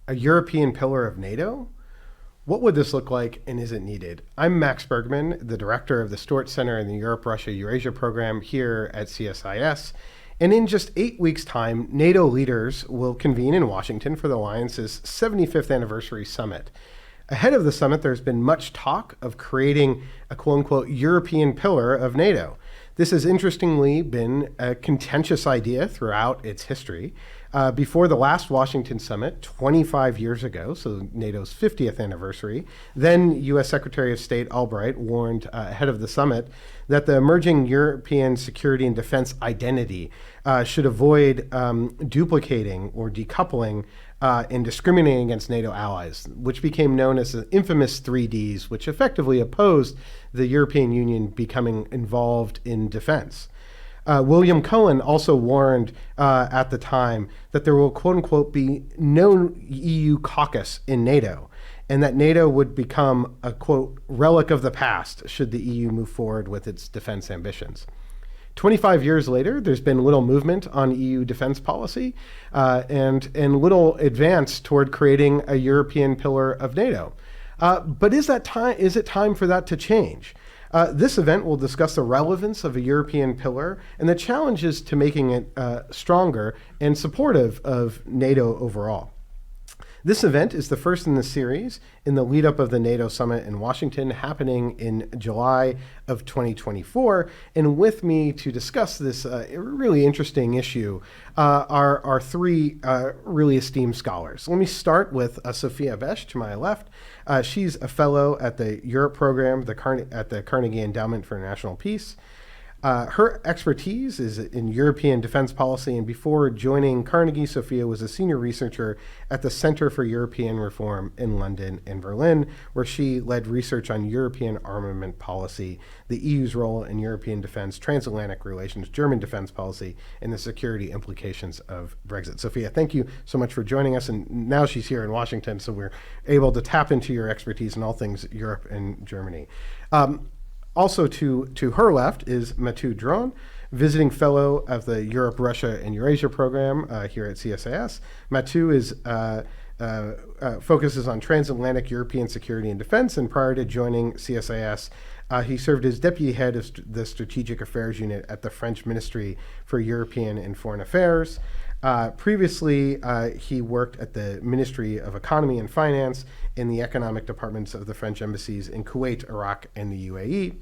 A European pillar of NATO? What would this look like, and is it needed? I'm Max Bergmann, the director of the Stuart Center in the Europe-Russia Eurasia program here at CSIS. And in just 8 weeks' time, NATO leaders will convene in Washington for the alliance's 75th anniversary summit. Ahead of the summit, there's been much talk of creating a quote-unquote European pillar of NATO. This has interestingly been a contentious idea throughout its history. Before the last Washington summit, 25 years ago, so NATO's 50th anniversary, then U.S. Secretary of State Albright warned ahead of the summit that the emerging European security and defense identity should avoid duplicating or decoupling and discriminating against NATO allies, which became known as the infamous 3Ds, which effectively opposed the European Union becoming involved in defense. William Cohen also warned at the time that there will, quote unquote, be no EU caucus in NATO, and that NATO would become a, quote, relic of the past should the EU move forward with its defense ambitions. 25 years later, there's been little movement on EU defense policy and little advance toward creating a European pillar of NATO. But is it time for that to change? This event will discuss the relevance of a European pillar and the challenges to making it stronger and supportive of NATO overall. This event is the first in the series in the lead up of the NATO summit in Washington happening in July of 2024. And with me to discuss this really interesting issue are three really esteemed scholars. Let me start with Sophia Besch to my left. She's a fellow at the Europe program at the Carnegie Endowment for International Peace. Her expertise is in European defense policy, and before joining Carnegie, Sophia was a senior researcher at the Center for European Reform in London and Berlin, where she led research on European armament policy, the EU's role in European defense, transatlantic relations, German defense policy, and the security implications of Brexit. Sophia, thank you so much for joining us, and now she's here in Washington, so we're able to tap into your expertise in all things Europe and Germany. Also to her left is Mathieu Droin, visiting fellow of the Europe, Russia, and Eurasia program here at CSIS. Mathieu focuses on transatlantic European security and defense, and prior to joining CSIS, he served as deputy head of the Strategic Affairs Unit at the French Ministry for European and Foreign Affairs. Previously, he worked at the Ministry of Economy and Finance in the economic departments of the French embassies in Kuwait, Iraq, and the UAE.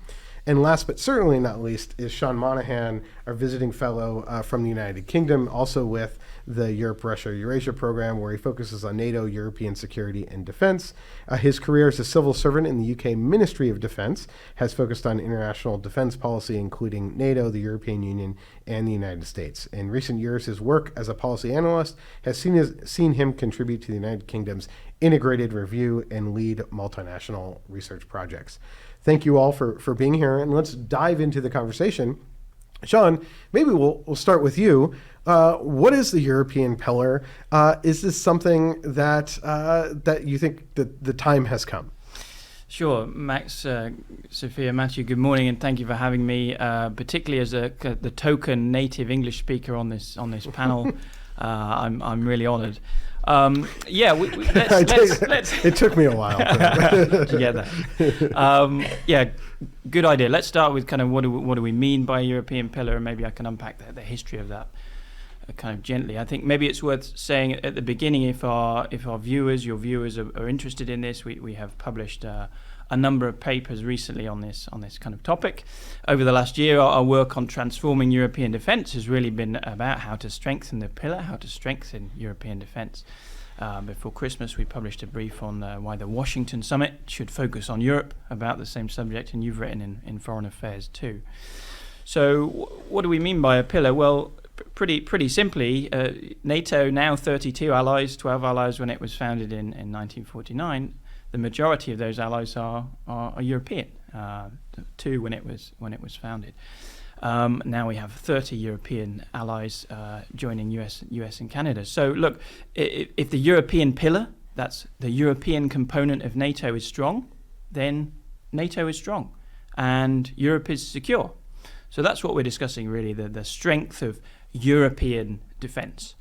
And last but certainly not least is Sean Monaghan, our visiting fellow from the United Kingdom, also with the Europe, Russia, Eurasia program, where he focuses on NATO, European security, and defense. His career as a civil servant in the UK Ministry of Defense has focused on international defense policy, including NATO, the European Union, and the United States. In recent years, his work as a policy analyst has seen him contribute to the United Kingdom's integrated review and lead multinational research projects. Thank you all for being here, and let's dive into the conversation. Sean, maybe we'll start with you. What is the European pillar? Is this something that you think that the time has come? Sure, Max, Sophia, Mathieu, good morning, and thank you for having me, particularly as the token native English speaker on this panel. I'm really honoured. It took me a while to get that. Good idea. Let's start with kind of what do we mean by European pillar, and maybe I can unpack the history of that kind of gently. I think maybe it's worth saying at the beginning, if your viewers are interested in this, we have published a number of papers recently on this kind of topic. Over the last year, our work on transforming European defence has really been about how to strengthen the pillar, how to strengthen European defence. Before Christmas, we published a brief on why the Washington summit should focus on Europe, about the same subject, and you've written in Foreign Affairs too. So what do we mean by a pillar? Well, pretty simply, NATO, now 32 allies, 12 allies when it was founded in 1949. The majority of those allies are European, 2 when it was founded. Now we have 30 European allies joining US and Canada. So look, if the European pillar, that's the European component of NATO, is strong, then NATO is strong and Europe is secure. So that's what we're discussing really, the strength of European defence.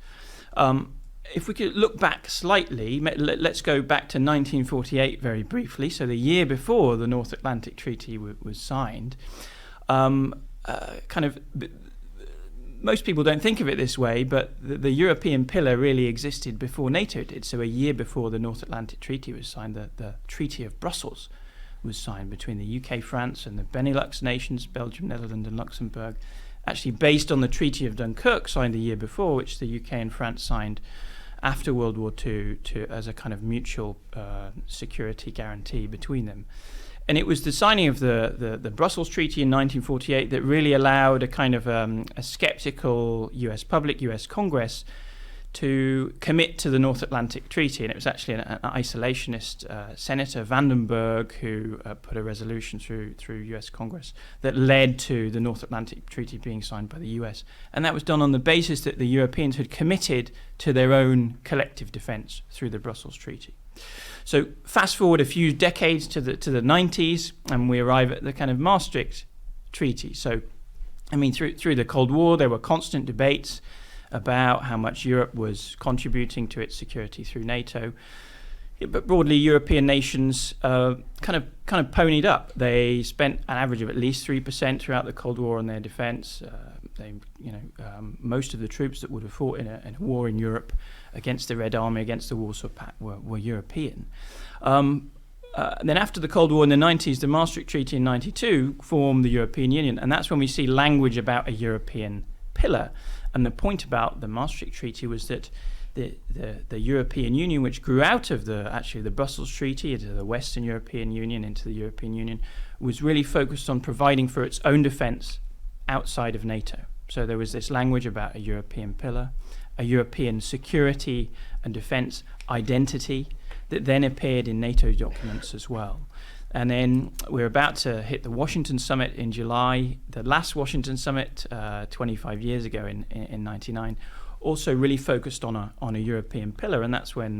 if we could look back slightly, let's go back to 1948 very briefly. So the year before the North Atlantic Treaty was signed, most people don't think of it this way, but the European pillar really existed before NATO did. So a year before the North Atlantic Treaty was signed, the Treaty of Brussels was signed between the UK, France, and the Benelux nations, Belgium, Netherlands, and Luxembourg, actually based on the Treaty of Dunkirk signed a year before, which the UK and France signed after World War II as a kind of mutual security guarantee between them. And it was the signing of the Brussels Treaty in 1948 that really allowed a kind of a skeptical US public, US Congress, to commit to the North Atlantic Treaty. And it was actually an isolationist Senator Vandenberg who put a resolution through US Congress that led to the North Atlantic Treaty being signed by the US. And that was done on the basis that the Europeans had committed to their own collective defense through the Brussels Treaty. So fast forward a few decades to the 90s, and we arrive at the kind of Maastricht Treaty. So, I mean, through the Cold War, there were constant debates about how much Europe was contributing to its security through NATO. But broadly, European nations kind of ponied up. They spent an average of at least 3% throughout the Cold War on their defense. Most of the troops that would have fought in a war in Europe against the Red Army, against the Warsaw Pact, were European. Then after the Cold War in the 90s, the Maastricht Treaty in 92 formed the European Union, and that's when we see language about a European pillar. And the point about the Maastricht Treaty was that the European Union, which grew out of the Brussels Treaty into the Western European Union, into the European Union, was really focused on providing for its own defence outside of NATO. So there was this language about a European pillar, a European security and defence identity that then appeared in NATO documents as well. And then we're about to hit the Washington Summit in July. The last Washington Summit, 25 years ago in 99, also really focused on a European pillar. And that's when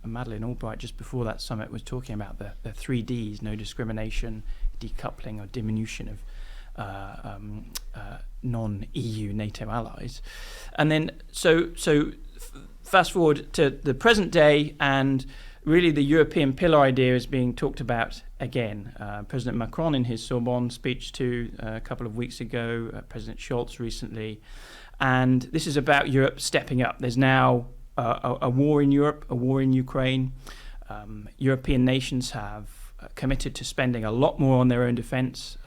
Madeleine Albright, just before that summit, was talking about the 3 Ds: no discrimination, decoupling or diminution of non-EU NATO allies. And then so fast forward to the present day, and really the European pillar idea is being talked about again. President Macron in his Sorbonne speech a couple of weeks ago, President Scholz recently, and this is about Europe stepping up. There's now a war in Europe, a war in Ukraine. European nations have committed to spending a lot more on their own defence,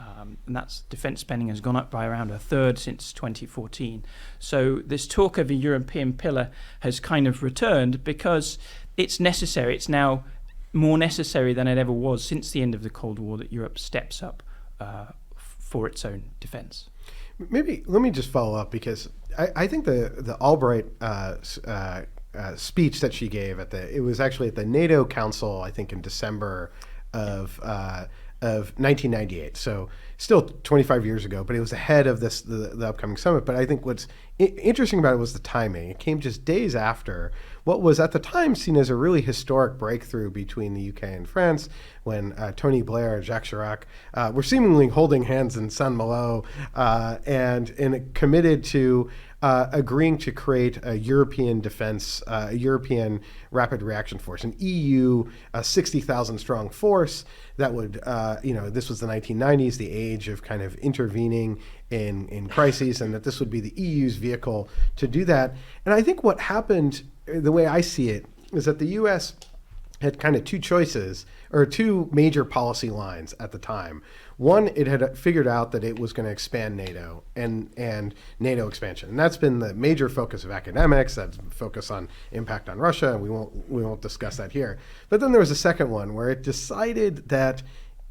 and that's defence spending has gone up by around a third since 2014. So this talk of a European pillar has kind of returned because it's necessary. It's now more necessary than it ever was since the end of the Cold War that Europe steps up for its own defence. Maybe let me just follow up, because I think the Albright speech that she gave it was actually at the NATO Council, I think in December of 1998. So still 25 years ago, but it was ahead of the upcoming summit. But I think what's interesting about it was the timing. It came just days after what was at the time seen as a really historic breakthrough between the UK and France, when Tony Blair and Jacques Chirac were seemingly holding hands in Saint-Malo and committed to agreeing to create a European defense, a European rapid reaction force, an EU 60,000 strong force that would, this was the 1990s, the age of kind of intervening in crises, and that this would be the EU's vehicle to do that. And I think what happened, the way I see it, is that the US had kind of two major policy lines at the time. One, it had figured out that it was going to expand NATO and NATO expansion, and that's been the major focus of academics. That's focus on impact on Russia, and we won't discuss that here. But then there was a second one where it decided that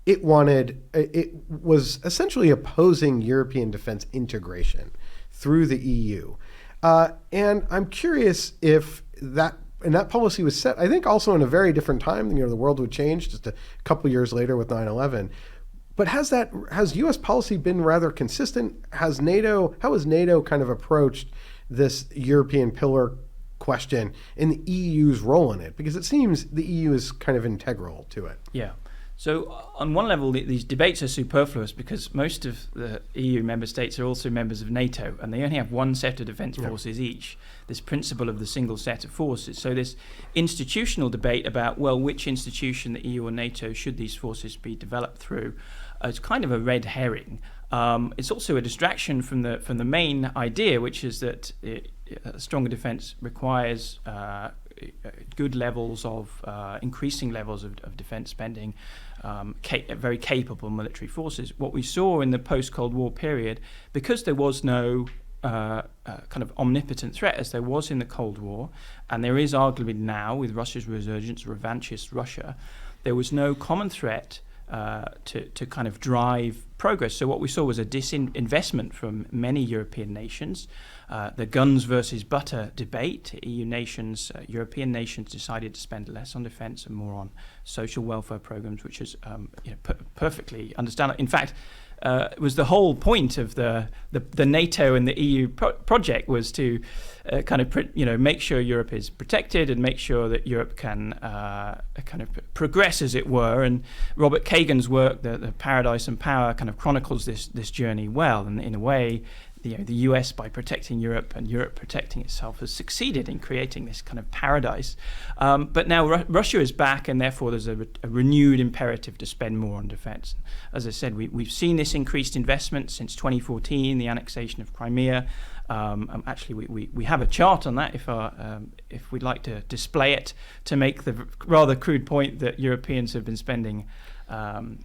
it was essentially opposing European defense integration through the EU, and I'm curious if that. And that policy was set, I think, also in a very different time. The world would change just a couple years later with 9/11. But has U.S. policy been rather consistent? How has NATO kind of approached this European pillar question and the EU's role in it? Because it seems the EU is kind of integral to it. Yeah. So on one level, these debates are superfluous because most of the EU member states are also members of NATO, and they only have one set of defence forces each, this principle of the single set of forces. So this institutional debate about, well, which institution, the EU or NATO, should these forces be developed through, is kind of a red herring. It's also a distraction from the main idea, which is that a stronger defence requires good levels of increasing levels of defence spending, very capable military forces. What we saw in the post-Cold War period, because there was no kind of omnipotent threat as there was in the Cold War, and there is arguably now with Russia's resurgence, revanchist Russia, there was no common threat to kind of drive progress. So what we saw was a disinvestment from many European nations. The guns versus butter debate. EU nations, European nations decided to spend less on defence and more on social welfare programs, which is perfectly understandable. In fact, it was the whole point of the NATO and the EU project was to make sure Europe is protected and make sure that Europe can kind of progress, as it were. And Robert Kagan's work, the Paradise and Power, kind of chronicles this journey well. And in a way, the US, by protecting Europe and Europe protecting itself, has succeeded in creating this kind of paradise. But now Russia is back, and therefore there's a renewed imperative to spend more on defence. As I said, we've seen this increased investment since 2014, the annexation of Crimea. Actually, we have a chart on that if we'd like to display it to make the rather crude point that Europeans have been spending, and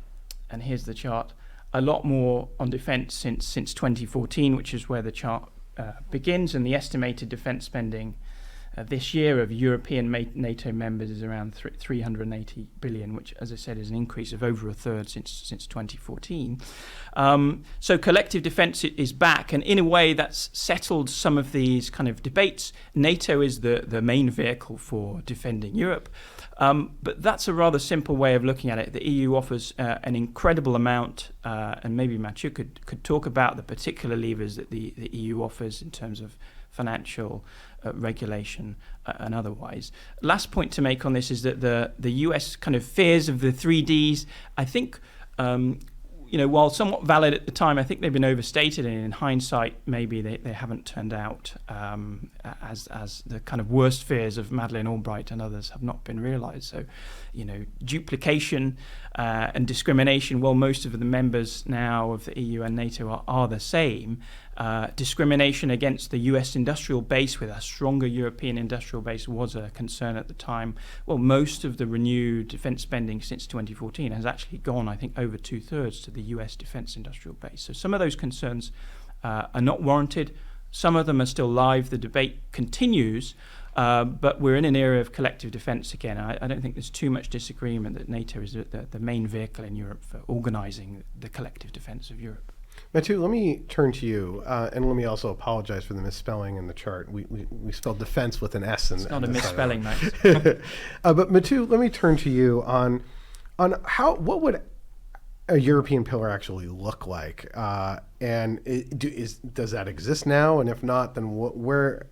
here's the chart, a lot more on defence since 2014, which is where the chart begins, and the estimated defence spending this year of European NATO members is around 380 billion, which, as I said, is an increase of over a third since 2014. So collective defence is back, and in a way that's settled some of these kind of debates. NATO is the main vehicle for defending Europe. But that's a rather simple way of looking at it. The EU offers an incredible amount, and maybe Mathieu could talk about the particular levers that the EU offers in terms of financial regulation and otherwise. Last point to make on this is that the US kind of fears of the 3Ds, I think, while somewhat valid at the time, I think they've been overstated, and in hindsight, maybe they haven't turned out as the kind of worst fears of Madeleine Albright and others have not been realised. So, duplication and discrimination, well, most of the members now of the EU and NATO are the same. Discrimination against the US industrial base with a stronger European industrial base was a concern at the time. Well, most of the renewed defence spending since 2014 has actually gone, I think, over 2/3 to the US defence industrial base. So some of those concerns are not warranted. Some of them are still live. The debate continues, but we're in an era of collective defence again. I don't think there's too much disagreement that NATO is the main vehicle in Europe for organising the collective defence of Europe. Mathieu, let me turn to you, and let me also apologize for the misspelling in the chart. We spelled defense with an S. It's not a misspelling, Max. But Mathieu, let me turn to you on what would a European pillar actually look like, and does that exist now? And if not, then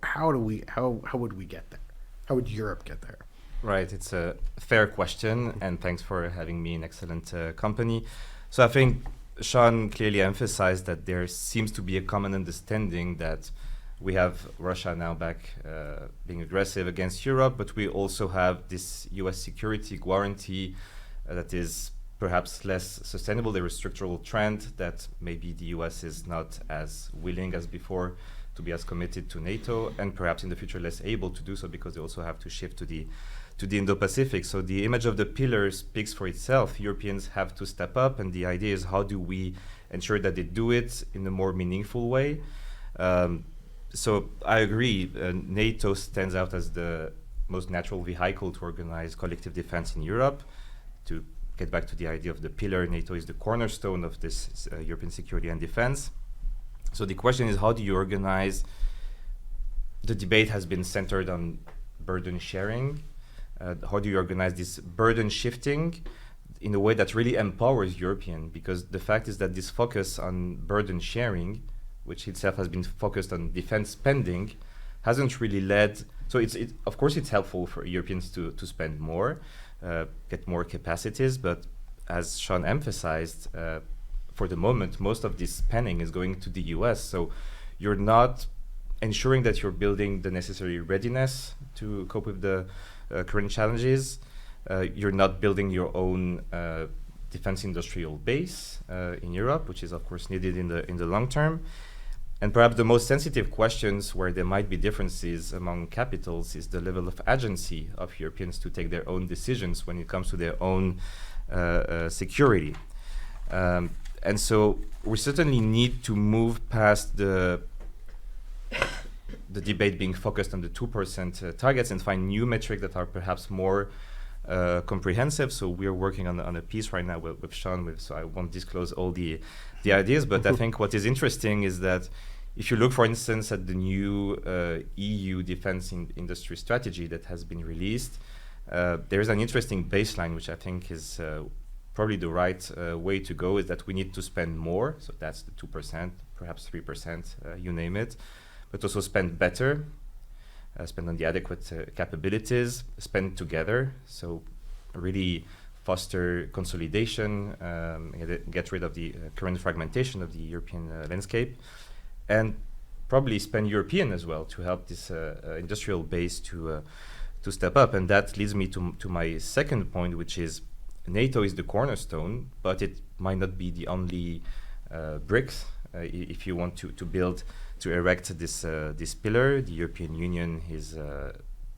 how would we get there? How would Europe get there? Right, it's a fair question, and thanks for having me in excellent company. So I think Sean clearly emphasized that there seems to be a common understanding that we have Russia now back being aggressive against Europe, but we also have this US security guarantee that is perhaps less sustainable. There is a structural trend that maybe the US is not as willing as before to be as committed to NATO, and perhaps in the future less able to do so because they also have to shift to the Indo-Pacific. So the image of the pillar speaks for itself. Europeans have to step up, and the idea is how do we ensure that they do it in a more meaningful way. So I agree, NATO stands out as the most natural vehicle to organize collective defense in Europe. To get back to the idea of the pillar, NATO is the cornerstone of this European security and defense. So the question is, how do you organize? The debate has been centered on burden sharing. How do you organize this burden shifting in a way that really empowers European? Because the fact is that this focus on burden sharing, which itself has been focused on defense spending, hasn't really led. So of course it's helpful for Europeans to spend more, get more capacities, but as Sean emphasized, for the moment, most of this spending is going to the US. So you're not ensuring that you're building the necessary readiness to cope with the current challenges. You're not building your own defense industrial base in Europe, which is of course needed in the long term. And perhaps the most sensitive questions where there might be differences among capitals is the level of agency of Europeans to take their own decisions when it comes to their own security. And so we certainly need to move past the debate being focused on the 2% targets and find new metrics that are perhaps more comprehensive. So we're working on a piece right now with Sean, so I won't disclose all the ideas, but I think what is interesting is that if you look, for instance, at the new EU defense industry strategy that has been released, there is an interesting baseline, which I think is probably the right way to go, is that we need to spend more. So that's the 2%, perhaps 3%, you name it, but also spend better, spend on the adequate capabilities, spend together. So really foster consolidation, get rid of the current fragmentation of the European landscape, and probably spend European as well to help this industrial base to step up. And that leads me to my second point, which is NATO is the cornerstone, but it might not be the only bricks if you want to build, to erect this pillar. The European Union is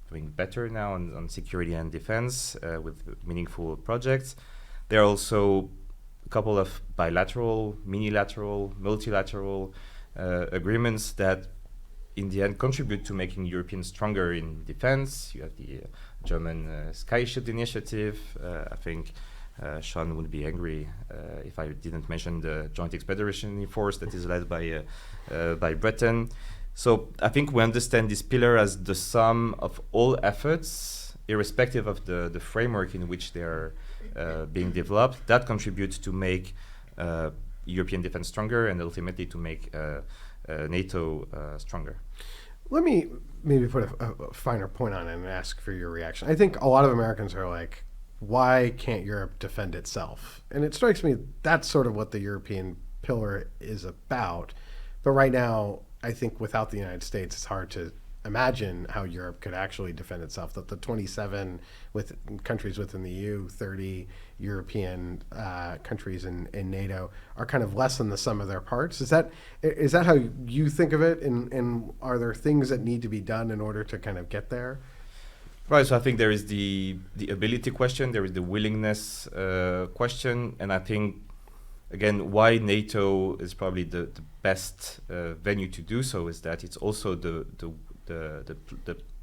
doing better now on security and defense with meaningful projects. There are also a couple of bilateral, minilateral, multilateral agreements that in the end contribute to making Europeans stronger in defense. You have the German Sky Shield initiative. I think Sean would be angry if I didn't mention the Joint Expeditionary Force that is led by Britain. So I think we understand this pillar as the sum of all efforts, irrespective of the framework in which they are being developed, that contributes to make European defense stronger and ultimately to make NATO stronger. Let me maybe put a finer point on it and ask for your reaction. I think a lot of Americans are like, why can't Europe defend itself? And it strikes me that's sort of what the European pillar is about. But right now, I think without the United States, it's hard to imagine how Europe could actually defend itself. That the 27 with countries within the EU, 30 European countries in NATO are kind of less than the sum of their parts. Is that how you think of it? And are there things that need to be done in order to kind of get there? Right. So I think there is the ability question, there is the willingness question, and I think again why NATO is probably the best venue to do so is that it's also the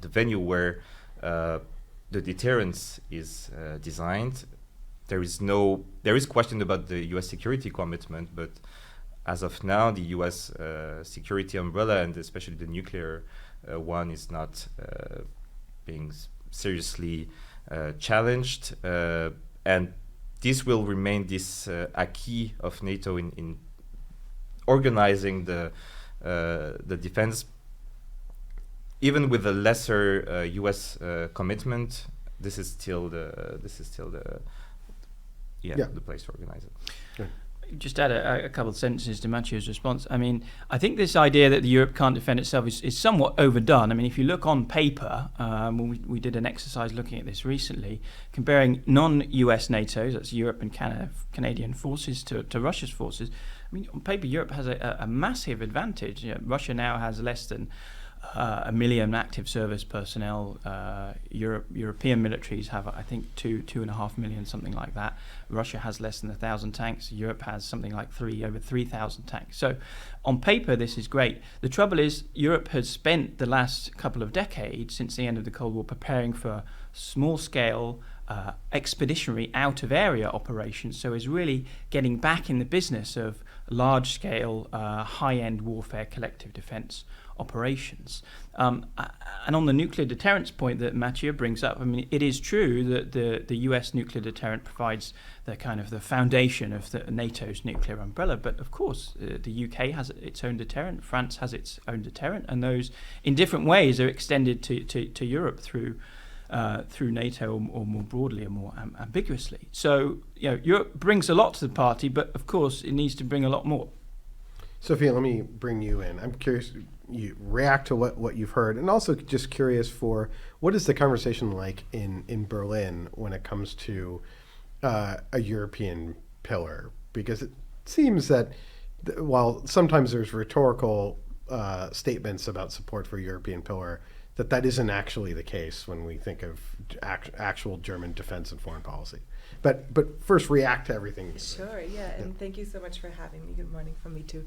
venue where the deterrence is designed. There is question about the U.S. security commitment, but as of now, the U.S. security umbrella, and especially the nuclear one, is not being seriously challenged, and this will remain this acquis of NATO in organizing the defense. Even with a lesser U.S. commitment, this is still the place to organize it. Good. Just add a couple of sentences to Mathieu's response. I mean, I think this idea that Europe can't defend itself is somewhat overdone. I mean, if you look on paper, we did an exercise looking at this recently, comparing non-US NATO, that's Europe and Canadian forces, to Russia's forces. I mean, on paper, Europe has a massive advantage. You know, Russia now has less than 1 million active service personnel. European militaries have, I think, 2.5 million, something like that. Russia has less than 1,000 tanks. Europe has something like over 3,000 tanks. So on paper, this is great. The trouble is Europe has spent the last couple of decades since the end of the Cold War preparing for small-scale expeditionary out-of-area operations, so is really getting back in the business of large-scale, high-end warfare collective defense operations. And on the nuclear deterrence point that Mathieu brings up, I mean, it is true that the US nuclear deterrent provides the kind of the foundation of the NATO's nuclear umbrella. But of course, the UK has its own deterrent, France has its own deterrent, and those in different ways are extended to Europe through through NATO or more broadly or more ambiguously. So, Europe brings a lot to the party, but of course it needs to bring a lot more. Sophia, let me bring you in. I'm curious, you react to what you've heard, and also just curious for what is the conversation like in Berlin when it comes to a European pillar? Because it seems that while sometimes there's rhetorical statements about support for a European pillar, that isn't actually the case when we think of actual German defense and foreign policy. But first, react to everything. Sure, and thank you so much for having me. Good morning from me too.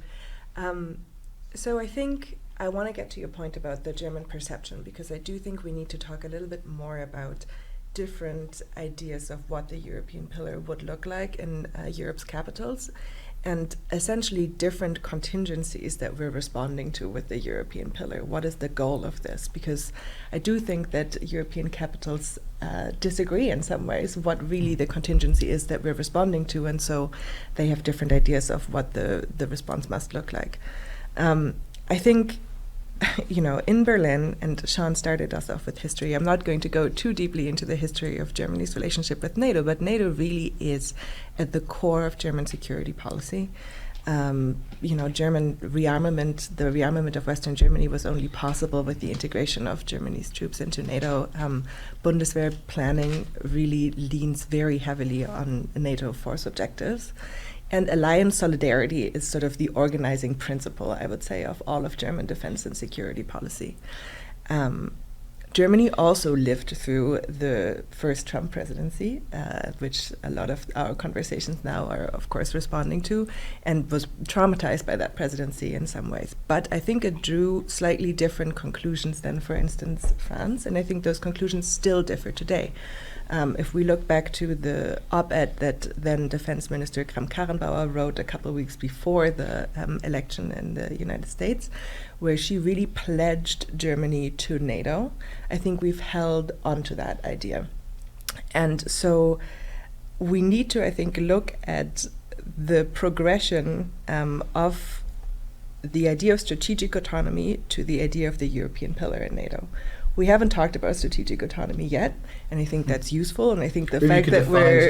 So I think I want to get to your point about the German perception, because I do think we need to talk a little bit more about different ideas of what the European pillar would look like in Europe's capitals, and essentially different contingencies that we're responding to with the European pillar. What is the goal of this? Because I do think that European capitals disagree in some ways what really the contingency is that we're responding to, and so they have different ideas of what the response must look like. I think, in Berlin, and Sean started us off with history, I'm not going to go too deeply into the history of Germany's relationship with NATO, but NATO really is at the core of German security policy. German rearmament, the rearmament of Western Germany was only possible with the integration of Germany's troops into NATO. Bundeswehr planning really leans very heavily on NATO force objectives. And alliance solidarity is sort of the organizing principle, I would say, of all of German defense and security policy. Germany also lived through the first Trump presidency, which a lot of our conversations now are, of course, responding to, and was traumatized by that presidency in some ways. But I think it drew slightly different conclusions than, for instance, France, and I think those conclusions still differ today. If we look back to the op-ed that then Defense Minister Kramp-Karrenbauer wrote a couple of weeks before the election in the United States, where she really pledged Germany to NATO, I think we've held onto that idea. And so we need to, I think, look at the progression of the idea of strategic autonomy to the idea of the European pillar in NATO. We haven't talked about strategic autonomy yet, and I think that's useful. And I think the fact that we're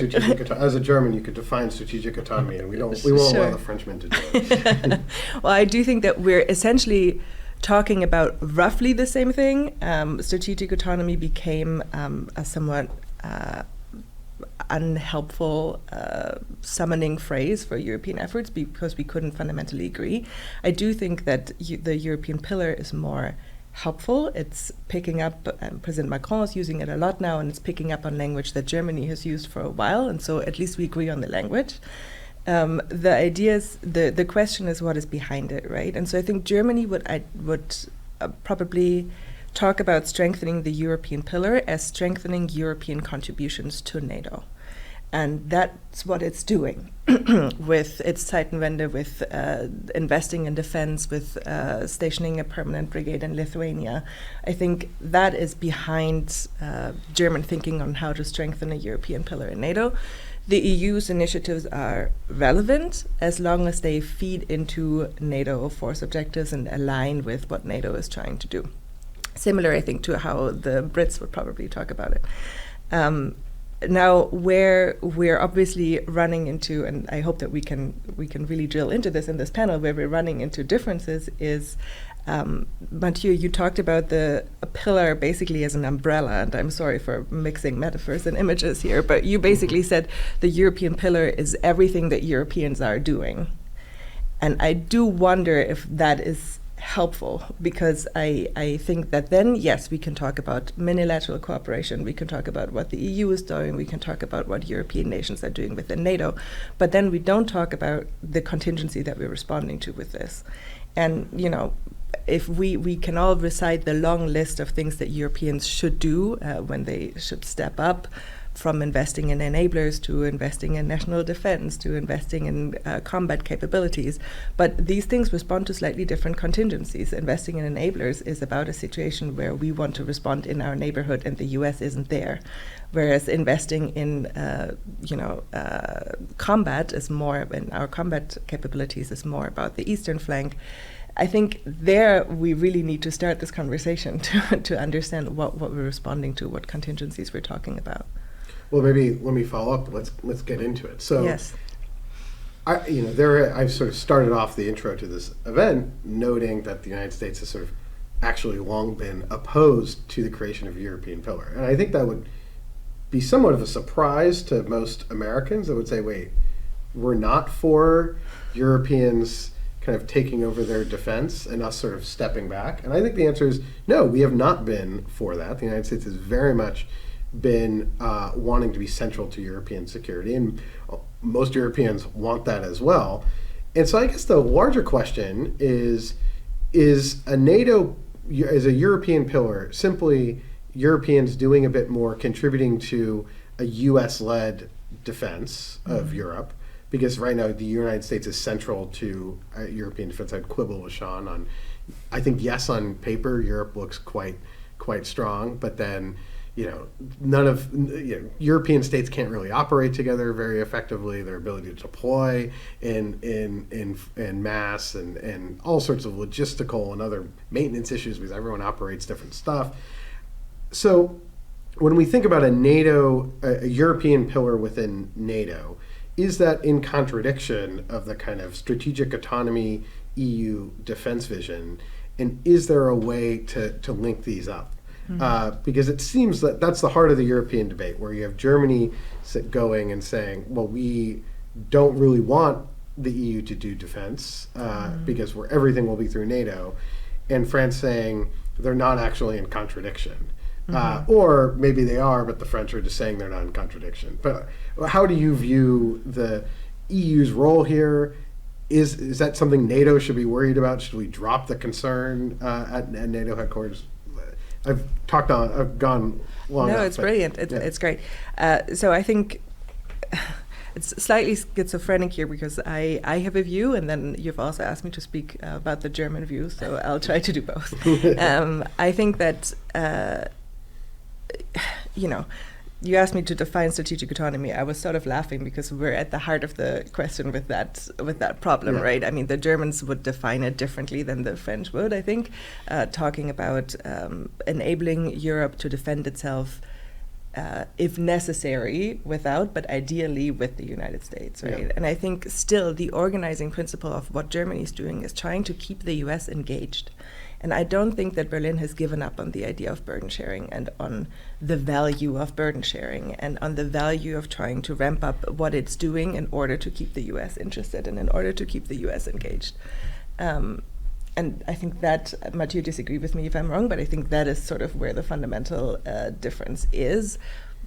as a German, you could define strategic autonomy, and we won't allow the Frenchmen to do it. Well, I do think that we're essentially talking about roughly the same thing. Strategic autonomy became a somewhat unhelpful summoning phrase for European efforts because we couldn't fundamentally agree. I do think that the European pillar is more helpful. It's picking up, President Macron is using it a lot now, and it's picking up on language that Germany has used for a while, and so at least we agree on the language. The ideas, the question is what is behind it, right? And so I think Germany would probably talk about strengthening the European pillar as strengthening European contributions to NATO. And that's what it's doing with its Zeitenwende, with investing in defense, with stationing a permanent brigade in Lithuania. I think that is behind German thinking on how to strengthen a European pillar in NATO. The EU's initiatives are relevant as long as they feed into NATO force objectives and align with what NATO is trying to do. Similar, I think, to how the Brits would probably talk about it. Now, where we're obviously running into, and I hope that we can really drill into this in this panel, where we're running into differences is, Mathieu, you talked about a pillar basically as an umbrella, and I'm sorry for mixing metaphors and images here, but you basically said the European pillar is everything that Europeans are doing. And I do wonder if that is helpful, because I think that then, yes, we can talk about minilateral cooperation, we can talk about what the EU is doing, we can talk about what European nations are doing within NATO, but then we don't talk about the contingency that we're responding to with this. And, if we can all recite the long list of things that Europeans should do when they should step up, from investing in enablers to investing in national defense to investing in combat capabilities. But these things respond to slightly different contingencies. Investing in enablers is about a situation where we want to respond in our neighborhood and the US isn't there. Whereas investing in combat is more, in our combat capabilities is more about the eastern flank. I think there we really need to start this conversation to understand what we're responding to, what contingencies we're talking about. Well, maybe let me follow up. Let's get into it. So, yes. I've sort of started off the intro to this event noting that the United States has sort of actually long been opposed to the creation of a European pillar. And I think that would be somewhat of a surprise to most Americans that would say, wait, we're not for Europeans kind of taking over their defense and us sort of stepping back. And I think the answer is no, we have not been for that. The United States has very much been wanting to be central to European security, and most Europeans want that as well. And so I guess the larger question is a NATO, as a European pillar, simply Europeans doing a bit more, contributing to a US-led defense of Europe? Because right now the United States is central to European defense. I'd quibble with Sean on, I think yes, on paper Europe looks quite strong, but then none of European states can't really operate together very effectively. Their ability to deploy in mass and all sorts of logistical and other maintenance issues because everyone operates different stuff. So when we think about a European pillar within NATO, is that in contradiction of the kind of strategic autonomy EU defense vision? And is there a way to link these up? Because it seems that that's the heart of the European debate, where you have Germany going and saying, well, we don't really want the EU to do defense because everything will be through NATO, and France saying they're not actually in contradiction. Or maybe they are, but the French are just saying they're not in contradiction. But how do you view the EU's role here? Is that something NATO should be worried about? Should we drop the concern at NATO headquarters? I've gone long enough. No, it's brilliant. It's great. So I think it's slightly schizophrenic here because I have a view, and then you've also asked me to speak about the German view, so I'll try to do both. I think that, you asked me to define strategic autonomy. I was sort of laughing because we're at the heart of the question with that problem, right? I mean, the Germans would define it differently than the French would, I think, talking about enabling Europe to defend itself if necessary without, but ideally with the United States, right? Yeah. And I think still the organizing principle of what Germany is doing is trying to keep the US engaged. And I don't think that Berlin has given up on the idea of burden sharing and on the value of burden sharing and on the value of trying to ramp up what it's doing in order to keep the US interested and in order to keep the US engaged. And I think that, Mathieu, disagree with me if I'm wrong, but I think that is sort of where the fundamental difference is.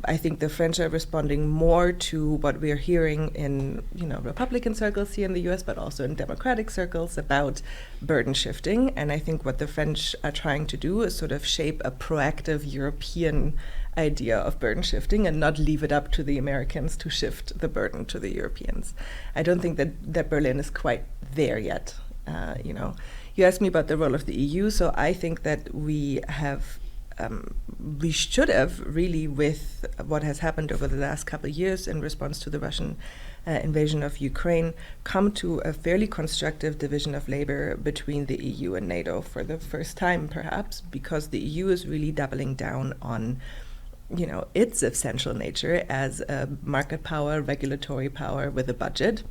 I think the French are responding more to what we're hearing in, Republican circles here in the US, but also in Democratic circles about burden shifting. And I think what the French are trying to do is sort of shape a proactive European idea of burden shifting and not leave it up to the Americans to shift the burden to the Europeans. I don't think that Berlin is quite there yet. You asked me about the role of the EU, so I think that we should have really, with what has happened over the last couple of years in response to the Russian invasion of Ukraine, come to a fairly constructive division of labor between the EU and NATO for the first time, perhaps, because the EU is really doubling down on its essential nature as a market power, regulatory power with a budget.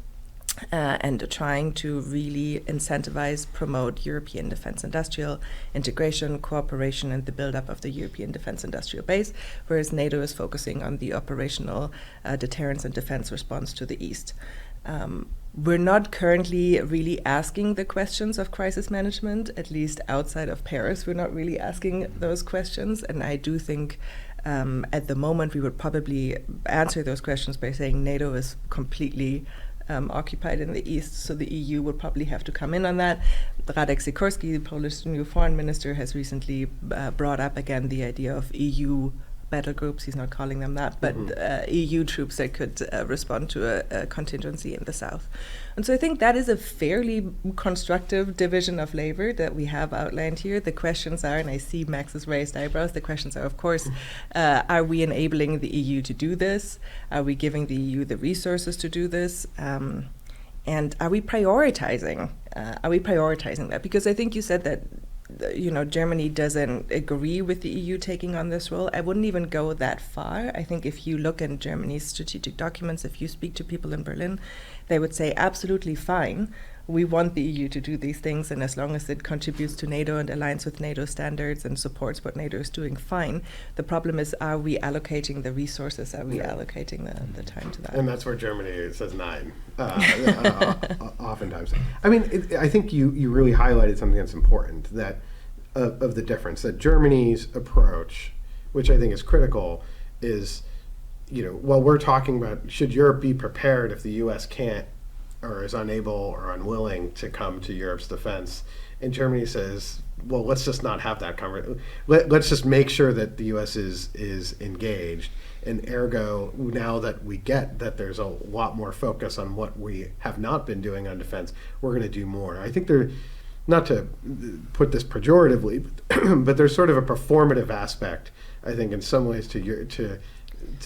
And trying to really incentivize, promote European defense industrial integration, cooperation, and the buildup of the European defense industrial base, whereas NATO is focusing on the operational deterrence and defense response to the East. We're not currently really asking the questions of crisis management, at least outside of Paris. We're not really asking those questions, and I do think at the moment we would probably answer those questions by saying NATO is completely occupied in the East, so the EU would probably have to come in on that. Radek Sikorski, the Polish new foreign minister, has recently brought up again the idea of EU battle groups. He's not calling them that, but EU troops that could respond to a contingency in the south. And so I think that is a fairly constructive division of labor that we have outlined here. The questions are, and I see Max's raised eyebrows, the questions are, of course, are we enabling the EU to do this? Are we giving the EU the resources to do this? And are we prioritizing? That? Because I think you said that Germany doesn't agree with the EU taking on this role. I wouldn't even go that far. I think if you look in Germany's strategic documents, if you speak to people in Berlin, they would say absolutely fine. We want the EU to do these things, and as long as it contributes to NATO and aligns with NATO standards and supports what NATO is doing, fine. The problem is, are we allocating the resources? Are we allocating the time to that? And that's where Germany says 9, oftentimes. I mean, I think you really highlighted something that's important, that of the difference, that Germany's approach, which I think is critical, is, while we're talking about should Europe be prepared if the U.S. can't or is unable or unwilling to come to Europe's defense, and Germany says, well, let's just not have that conversation. Let's just make sure that the U.S. is engaged, and ergo, now that we get that there's a lot more focus on what we have not been doing on defense, we're going to do more. I think not to put this pejoratively, but there's sort of a performative aspect, I think, in some ways to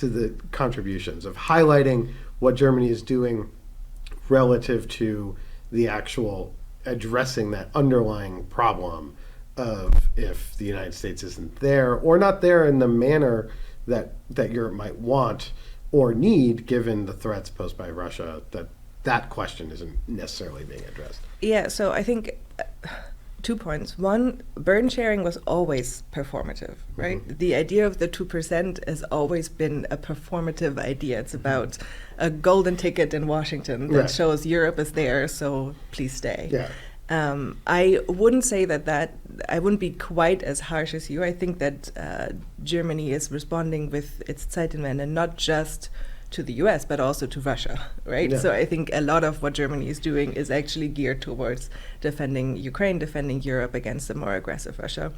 the contributions of highlighting what Germany is doing relative to the actual addressing that underlying problem of if the United States isn't there or not there in the manner that Europe might want or need, given the threats posed by Russia, that question isn't necessarily being addressed. Yeah, so I think 2 points. One, burden sharing was always performative, right? Mm-hmm. The idea of the 2% has always been a performative idea. It's about a golden ticket in Washington that shows Europe is there, so please stay. Yeah. I wouldn't say that I wouldn't be quite as harsh as you. I think that Germany is responding with its Zeitenwende, not just to the US, but also to Russia, right? Yeah. So I think a lot of what Germany is doing is actually geared towards defending Ukraine, defending Europe against a more aggressive Russia.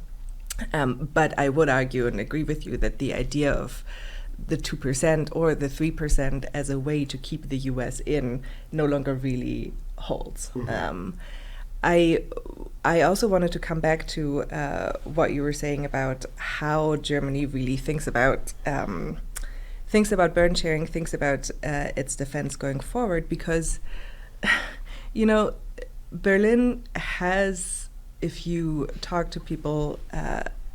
But I would argue and agree with you that the idea of the 2% or the 3% as a way to keep the US in no longer really holds. Mm-hmm. I also wanted to come back to what you were saying about how Germany really thinks about burden sharing, thinks about its defense going forward, because, Berlin has, if you talk to people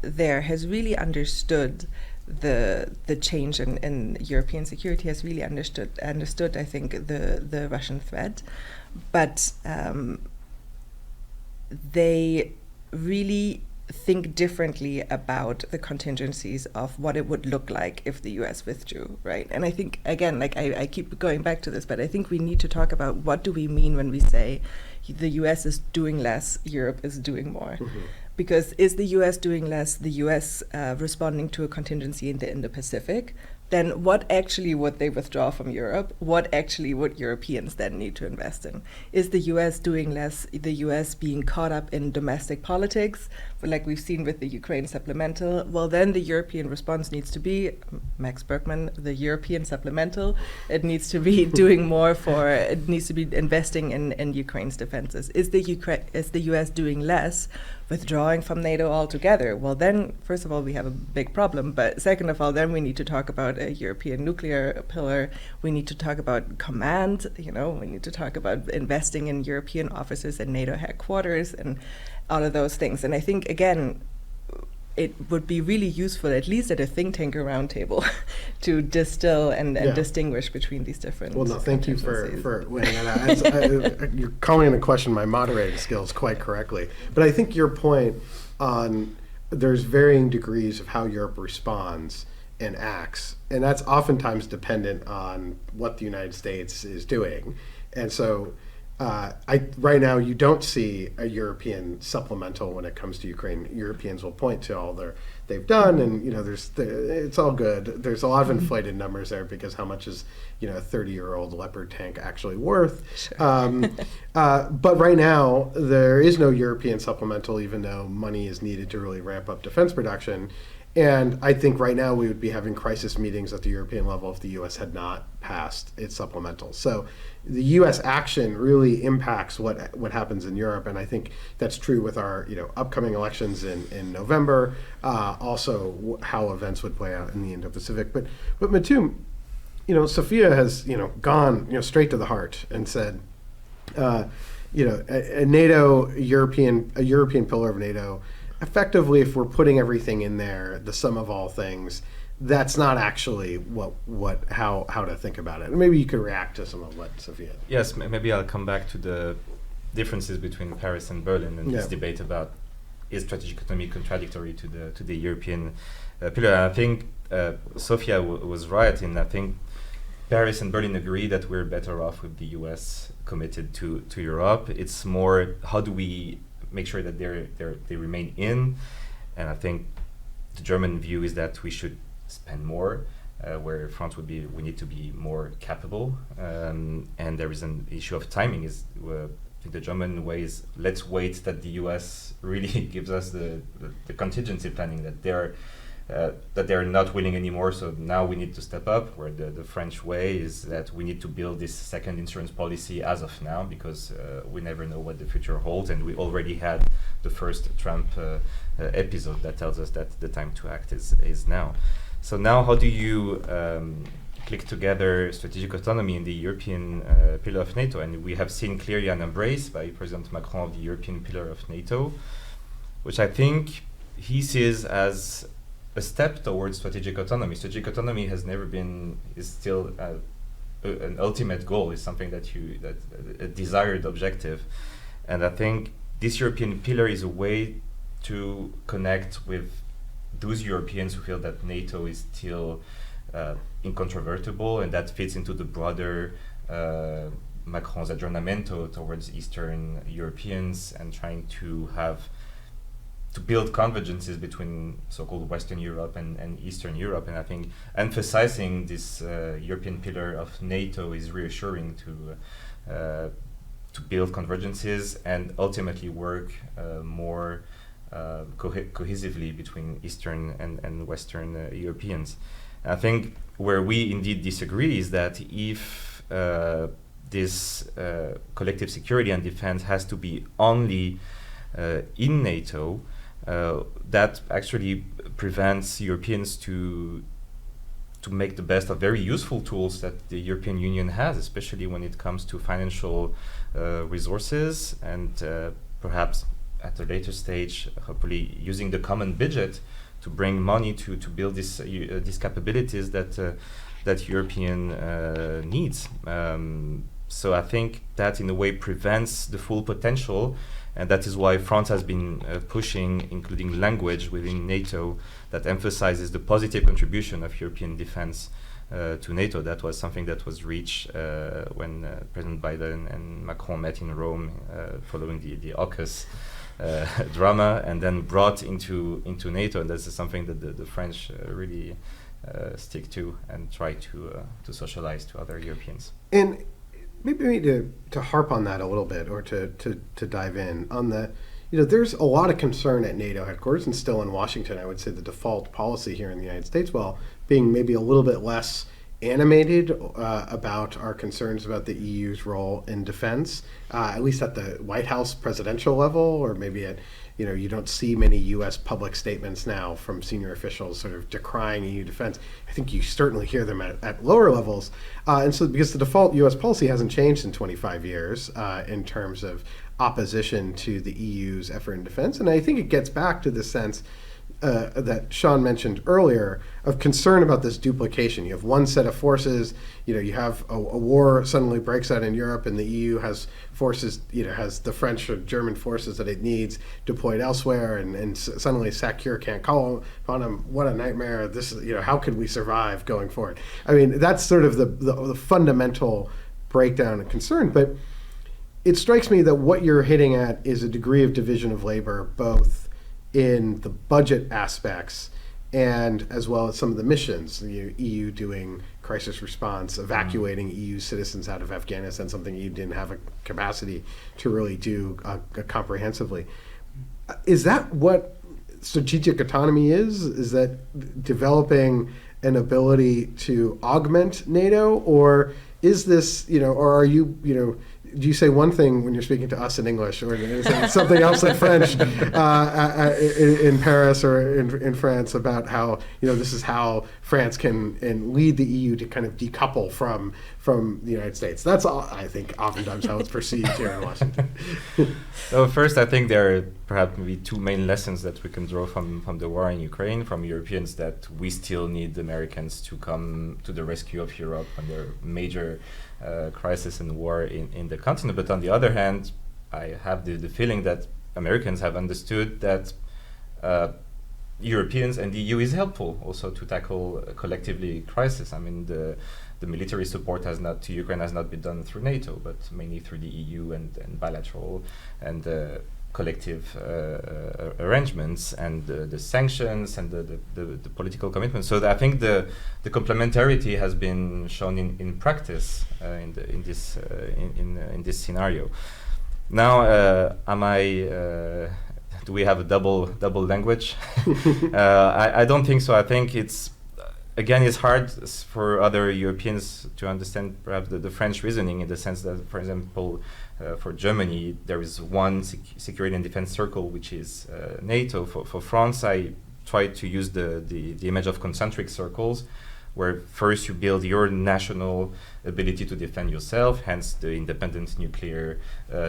there, has really understood the change in European security, has really understood, I think, the Russian threat. But they really think differently about the contingencies of what it would look like if the US withdrew, right? And I think, again, I keep going back to this, but I think we need to talk about what do we mean when we say the US is doing less, Europe is doing more. Mm-hmm. Because is the US doing less, the US responding to a contingency in the Indo-Pacific? Then what actually would they withdraw from Europe? What actually would Europeans then need to invest in? Is the US doing less, the US being caught up in domestic politics, like we've seen with the Ukraine supplemental? Well, then the European response needs to be, Max Bergmann, the European supplemental. It needs to be doing more it needs to be investing in Ukraine's defenses. Is the US doing less, withdrawing from NATO altogether? Well, then, first of all, we have a big problem. But second of all, then we need to talk about a European nuclear pillar. We need to talk about command. We need to talk about investing in European offices and NATO headquarters and all of those things. And I think, again, it would be really useful, at least at a think tank roundtable, to distill and distinguish between these different. Well, no, thank you for weighing that out. You're calling into question my moderating skills quite correctly. But I think your point on there's varying degrees of how Europe responds and acts, and that's oftentimes dependent on what the United States is doing. And so right now you don't see a European supplemental when it comes to Ukraine. Europeans will point to all they've done, and it's all good. There's a lot of inflated numbers there because how much is a 30-year-old Leopard tank actually worth? Sure. But right now there is no European supplemental, even though money is needed to really ramp up defense production. And I think right now we would be having crisis meetings at the European level if the U.S. had not passed its supplemental. So the U.S. action really impacts what happens in Europe, and I think that's true with our upcoming elections in November. Also, how events would play out in the Indo-Pacific. But Mathieu, Sophia has gone straight to the heart and said, a NATO a European pillar of NATO, effectively, if we're putting everything in there, the sum of all things, that's not actually how to think about it. Maybe you could react to some of what Sophia. Yes, maybe I'll come back to the differences between Paris and Berlin and this debate about is strategic autonomy contradictory to the European pillar. And I think Sophia was right in I think Paris and Berlin agree that we're better off with the US committed to Europe. It's more how do we make sure that they remain in, and I think the German view is that we should spend more, where France would be we need to be more capable, and there is an issue of timing. I think the German way is let's wait that the US really gives us the contingency planning that they're not willing anymore, so now we need to step up, where the French way is that we need to build this second insurance policy as of now, because we never know what the future holds, and we already had the first Trump episode that tells us that the time to act is now. So now how do you click together strategic autonomy in the European pillar of NATO? And we have seen clearly an embrace by President Macron of the European pillar of NATO, which I think he sees as a step towards strategic autonomy. Strategic autonomy has never been, is still an ultimate goal, is something that a desired objective. And I think this European pillar is a way to connect with those Europeans who feel that NATO is still incontrovertible, and that fits into the broader Macron's aggiornamento towards Eastern Europeans and trying to build convergences between so-called Western Europe and Eastern Europe. And I think emphasizing this European pillar of NATO is reassuring to build convergences and ultimately work more cohesively between Eastern and Western Europeans. I think where we indeed disagree is that if this collective security and defense has to be only in NATO, that actually prevents Europeans to make the best of very useful tools that the European Union has, especially when it comes to financial resources and perhaps at a later stage, hopefully using the common budget to bring money to build these capabilities that European needs. So I think that in a way prevents the full potential, and that is why France has been pushing, including language within NATO, that emphasizes the positive contribution of European defense to NATO. That was something that was reached when President Biden and Macron met in Rome following the AUKUS drama, and then brought into NATO, and this is something that the French really stick to and try to socialize to other Europeans. And maybe to harp on that a little bit, or to dive in on the, there's a lot of concern at NATO headquarters and still in Washington. I would say the default policy here in the United States, while being maybe a little bit less animated about our concerns about the EU's role in defense, at least at the White House presidential level, or maybe at, you don't see many U.S. public statements now from senior officials sort of decrying EU defense. I think you certainly hear them at lower levels. And so because the default U.S. policy hasn't changed in 25 years in terms of opposition to the EU's effort in defense. And I think it gets back to the sense that Sean mentioned earlier of concern about this duplication. You have one set of forces, you have a war suddenly breaks out in Europe, and the EU has forces, has the French or German forces that it needs deployed elsewhere, and suddenly SACEUR can't call on them. What a nightmare. This is, how could we survive going forward? I mean, that's sort of the fundamental breakdown and concern. But it strikes me that what you're hitting at is a degree of division of labor, both in the budget aspects and as well as some of the missions. The EU doing crisis response, evacuating EU citizens out of Afghanistan, something you didn't have a capacity to really do comprehensively. Is that what strategic autonomy is? Is that developing an ability to augment NATO, or is this, or are you, do you say one thing when you're speaking to us in English, or is it something else in French in Paris or in France about how, this is how France can and lead the EU to kind of decouple from the United States? That's all, I think, oftentimes how it's perceived here in Washington. So first, I think there are perhaps maybe two main lessons that we can draw from the war in Ukraine, from Europeans, that we still need the Americans to come to the rescue of Europe under major crisis and war in the continent. But on the other hand, I have the feeling that Americans have understood that Europeans and the EU is helpful also to tackle collectively crisis. I mean, the military support to Ukraine has not been done through NATO, but mainly through the EU and bilateral and collective arrangements, and the sanctions and the political commitment. So I think the complementarity has been shown in practice in this scenario. Now, do we have a double language? I don't think so. I think it's hard for other Europeans to understand perhaps the French reasoning, in the sense that, for example, for Germany, there is one security and defense circle, which is NATO. For France, I try to use the image of concentric circles, where first you build your national ability to defend yourself, hence the independent nuclear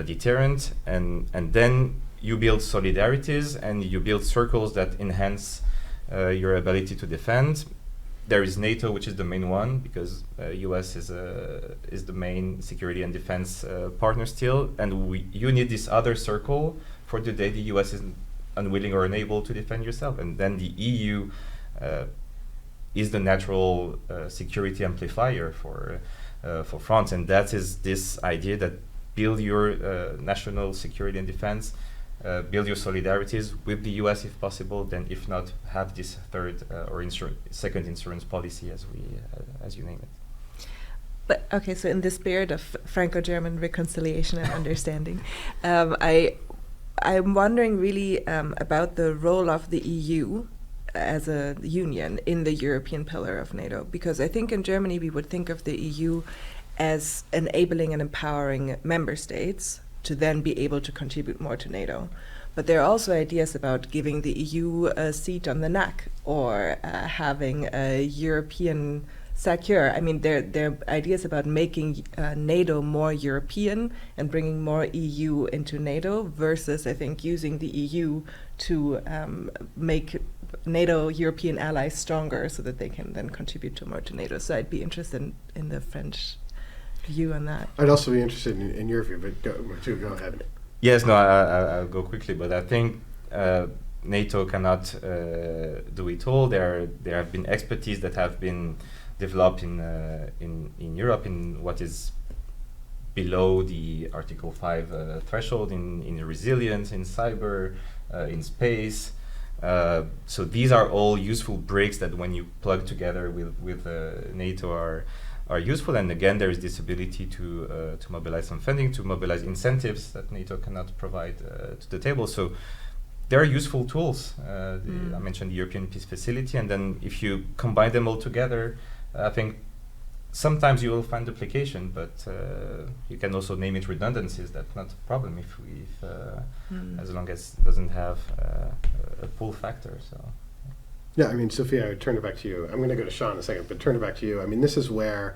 deterrent, and then you build solidarities and you build circles that enhance your ability to defend. There is NATO, which is the main one, because US is the main security and defense partner still, and you need this other circle for the day the US is unwilling or unable to defend yourself, and then the EU is the natural security amplifier for France, and that is this idea that build your national security and defense. Build your solidarities with the US if possible, then if not, have this third or second insurance policy, as you name it. But okay, so in the spirit of Franco-German reconciliation and understanding, I'm wondering really about the role of the EU as a union in the European pillar of NATO, because I think in Germany we would think of the EU as enabling and empowering member states to then be able to contribute more to NATO. But there are also ideas about giving the EU a seat on the NAC, or having a European SACEUR. I mean, there are ideas about making NATO more European and bringing more EU into NATO, versus, I think, using the EU to make NATO European allies stronger so that they can then contribute more to NATO. So I'd be interested in the French view on that. I'd also be interested in your view, but Mathieu, go ahead. Yes, no, I'll go quickly, but I think NATO cannot do it all. There have been expertise that have been developed in Europe in what is below the Article 5 threshold, in resilience, in cyber, in space. So these are all useful bricks that, when you plug together with NATO, are useful. And again, there is this ability to mobilize some funding, to mobilize incentives that NATO cannot provide to the table. So there are useful tools. I mentioned the European Peace Facility, and then if you combine them all together, I think sometimes you will find duplication, but you can also name it redundancies. That's not a problem if as long as it doesn't have a pull factor. So. Yeah, I mean, Sophia, I would turn it back to you. I'm going to go to Sean in a second, but turn it back to you. I mean, this is where,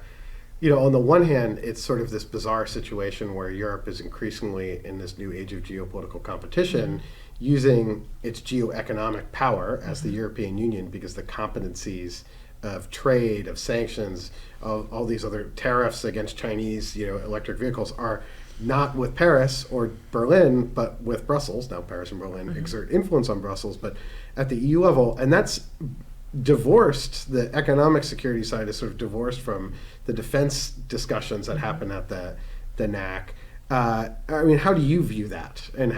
on the one hand, it's sort of this bizarre situation where Europe is increasingly, in this new age of geopolitical competition, using its geoeconomic power as the European Union, because the competencies of trade, of sanctions, of all these other tariffs against Chinese, electric vehicles are not with Paris or Berlin, but with Brussels. Now Paris and Berlin exert influence on Brussels, but at the EU level, and that's divorced. The economic security side is sort of divorced from the defense discussions that happen at the NAC. I mean, how do you view that, and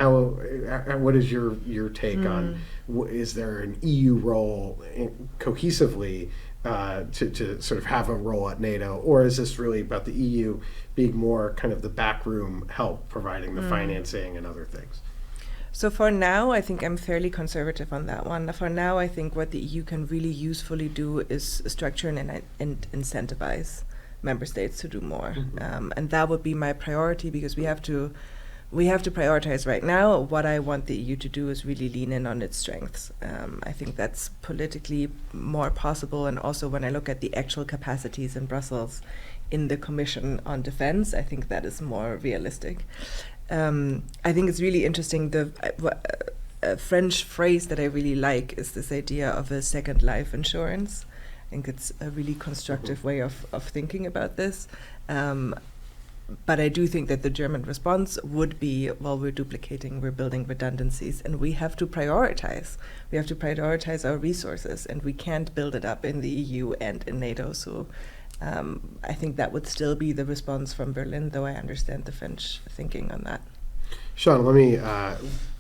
what is your take on? Is there an EU role cohesively to sort of have a role at NATO, or is this really about the EU being more kind of the backroom help, providing the financing and other things? So for now, I think I'm fairly conservative on that one. For now, I think what the EU can really usefully do is structure and incentivize member states to do more. And that would be my priority, because we have to prioritize right now. What I want the EU to do is really lean in on its strengths. I think that's politically more possible. And also when I look at the actual capacities in Brussels in the Commission on Defense, I think that is more realistic. I think it's really interesting. A French phrase that I really like is this idea of a second life insurance. I think it's a really constructive way of thinking about this. But I do think that the German response would be, well, we're duplicating, we're building redundancies, and we have to prioritize. We have to prioritize our resources, and we can't build it up in the EU and in NATO. So I think that would still be the response from Berlin, though I understand the French thinking on that. Sean, let me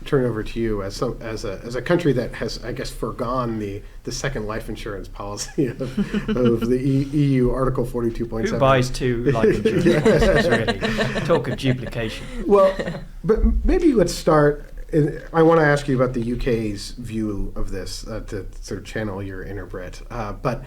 turn it over to you as a country that has, I guess, forgone the second life insurance policy of the EU Article 42.7. Who buys two life insurance policies, really? Talk of duplication. Well, but maybe let's start. I want to ask you about the UK's view of this to sort of channel your inner Brit. But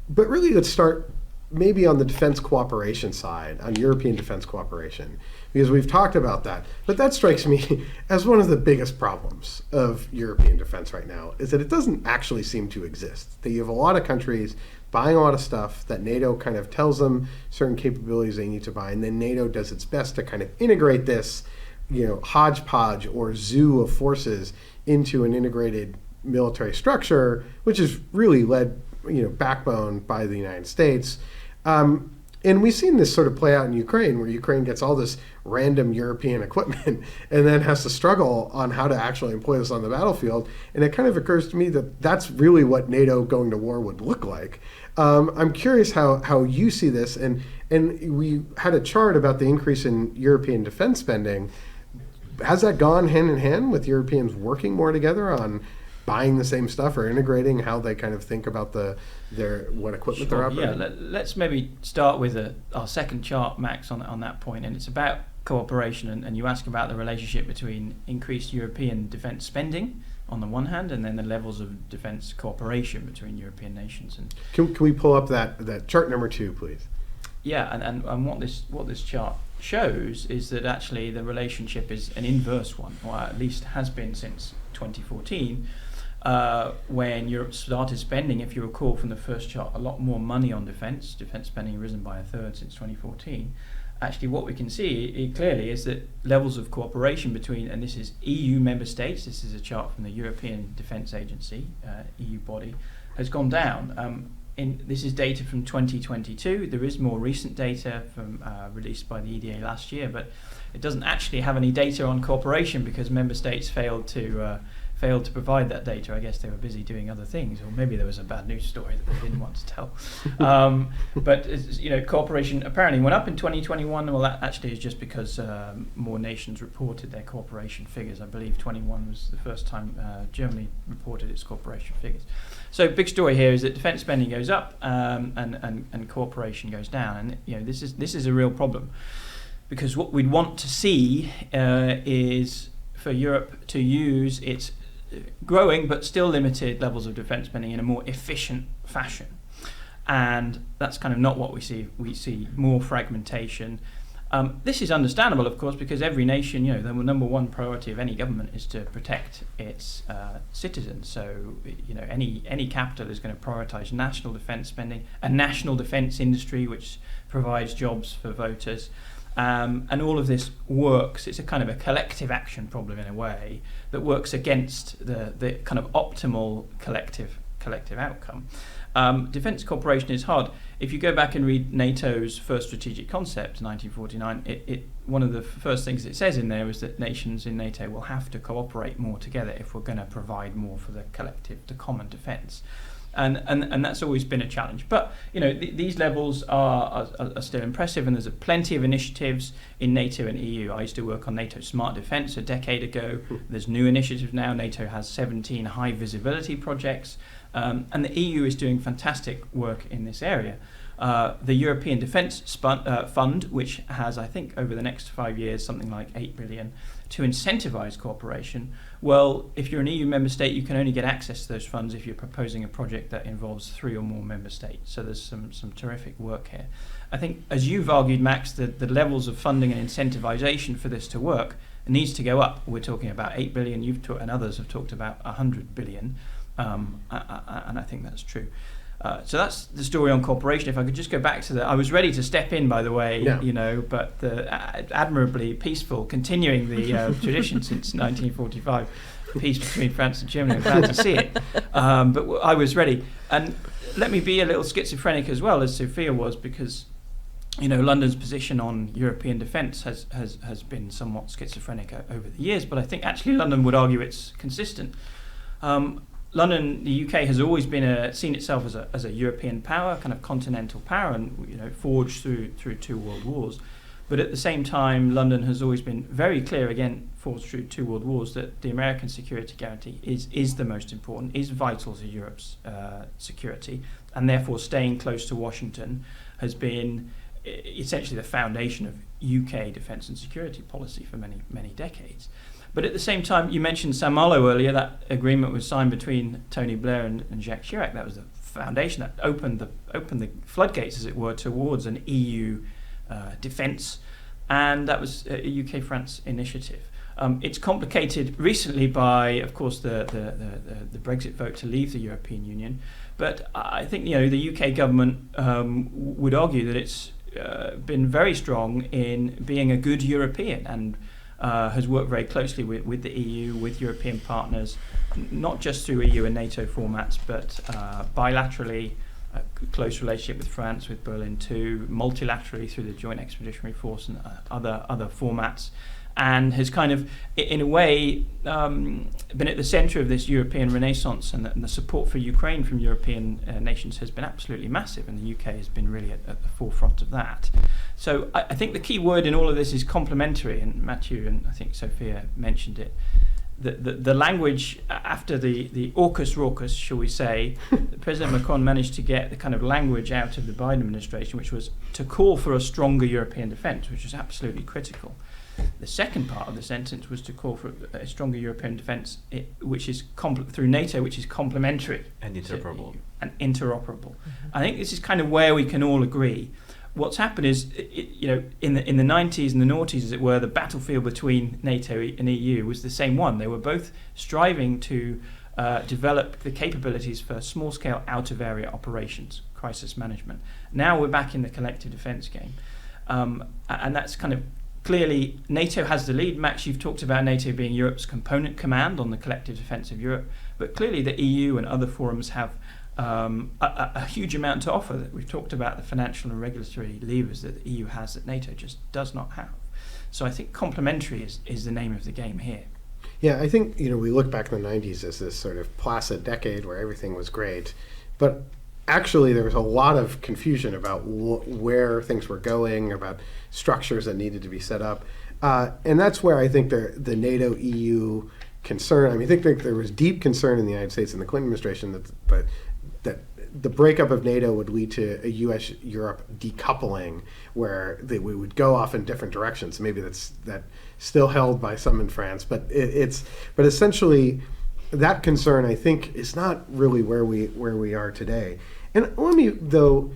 really, let's start maybe on the defense cooperation side, on European defense cooperation, because we've talked about that. But that strikes me as one of the biggest problems of European defense right now, is that it doesn't actually seem to exist. That you have a lot of countries buying a lot of stuff that NATO kind of tells them certain capabilities they need to buy, and then NATO does its best to kind of integrate this, hodgepodge or zoo of forces into an integrated military structure, which is really led, backbone by the United States. And we've seen this sort of play out in Ukraine, where Ukraine gets all this random European equipment and then has to struggle on how to actually employ this on the battlefield. And it kind of occurs to me that that's really what NATO going to war would look like. I'm curious how you see this. And we had a chart about the increase in European defense spending. Has that gone hand in hand with Europeans working more together on buying the same stuff or integrating how they kind of think about what equipment they're operating? Yeah, let's maybe start with our second chart, Max, on that point, and it's about cooperation, and you ask about the relationship between increased European defence spending on the one hand, and then the levels of defence cooperation between European nations. And can we pull up that chart number 2, please? Yeah, and what this chart shows is that actually the relationship is an inverse one, or at least has been since 2014. When Europe started spending, if you recall from the first chart, a lot more money on defence. Defence spending has risen by a third since 2014. Actually, what we can see clearly is that levels of cooperation between, and this is EU member states, this is a chart from the European Defence Agency, EU body, has gone down. This is data from 2022. There is more recent data from released by the EDA last year, but it doesn't actually have any data on cooperation because member states failed to provide that data. I guess they were busy doing other things, or maybe there was a bad news story that they didn't want to tell. But cooperation apparently went up in 2021. Well, that actually is just because more nations reported their cooperation figures. I believe 21 was the first time Germany reported its cooperation figures. So big story here is that defence spending goes up and cooperation goes down, and this is a real problem, because what we'd want to see is for Europe to use its growing but still limited levels of defence spending in a more efficient fashion, and that's kind of not what we see. We see more fragmentation. This is understandable, of course, because every nation, the number one priority of any government is to protect its citizens. So, any capital is going to prioritise national defence spending, a national defence industry which provides jobs for voters. And all of this works. It's a kind of a collective action problem in a way that works against the kind of optimal collective outcome. Defence cooperation is hard. If you go back and read NATO's first strategic concept, 1949, one of the first things it says in there is that nations in NATO will have to cooperate more together if we're going to provide more for the common defence. And that's always been a challenge. But these levels are still impressive, and there's plenty of initiatives in NATO and EU. I used to work on NATO Smart Defence a decade ago. There's new initiatives now. NATO has 17 high visibility projects, and the EU is doing fantastic work in this area. The European Defence Fund, which has, I think, over the next 5 years, something like 8 billion to incentivise cooperation, Well, if you're an EU member state, you can only get access to those funds if you're proposing a project that involves 3 or more member states. So there's some terrific work here. I think, as you've argued, Max, the levels of funding and incentivization for this to work needs to go up. We're talking about 8 billion, and others have talked about 100 billion, and I think that's true. So that's the story on cooperation. If I could just go back to I was ready to step in, by the way, but the admirably peaceful, continuing the tradition since 1945, peace between France and Germany. I'm glad to see it. But I was ready. And let me be a little schizophrenic as well, as Sophia was, because London's position on European defence has been somewhat schizophrenic over the years, but I think actually London would argue it's consistent. London, the UK, has always been seen itself as a European power, kind of continental power, and forged through 2 world wars. But at the same time, London has always been very clear, again, forged through 2 world wars, that the American security guarantee is the most important, is vital to Europe's security, and therefore staying close to Washington has been essentially the foundation of UK defence and security policy for many, many decades. But at the same time, you mentioned Saint-Malo earlier. That agreement was signed between Tony Blair and Jacques Chirac. That was the foundation that opened the floodgates, as it were, towards an EU defence, and that was a UK-France initiative. It's complicated recently by, of course, the Brexit vote to leave the European Union. But I think the UK government would argue that it's been very strong in being a good European, and has worked very closely with the EU, with European partners, not just through EU and NATO formats, but bilaterally, close relationship with France, with Berlin too, multilaterally through the Joint Expeditionary Force and other formats, and has kind of, in a way, been at the centre of this European renaissance, and the support for Ukraine from European nations has been absolutely massive, and the UK has been really at the forefront of that. So I think the key word in all of this is complementary, and Mathieu and I think Sophia mentioned it. The language after the AUKUS raucous, shall we say, President Macron managed to get the kind of language out of the Biden administration, which was to call for a stronger European defence, which was absolutely critical. The second part of the sentence was to call for a stronger European defence, which is through NATO, which is complementary and interoperable. I think this is kind of where we can all agree. What's happened is, in the 90s and the noughties, as it were, the battlefield between NATO and EU was the same one. They were both striving to develop the capabilities for small-scale out-of-area operations, crisis management. Now we're back in the collective defence game, and that's kind of clearly NATO has the lead. Max, you've talked about NATO being Europe's component command on the collective defence of Europe, but clearly the EU and other forums have a huge amount to offer. That we've talked about the financial and regulatory levers that the EU has that NATO just does not have. So I think complementary is the name of the game here. Yeah, I think we look back in the 90s as this sort of placid decade where everything was great, but actually there was a lot of confusion about where things were going, about structures that needed to be set up, and that's where I think the NATO-EU concern. I mean, I think there was deep concern in the United States in the Clinton administration that the breakup of NATO would lead to a U.S.-Europe decoupling, where we would go off in different directions. Maybe that's still held by some in France, but essentially that concern, I think, is not really where we are today. And let me, though,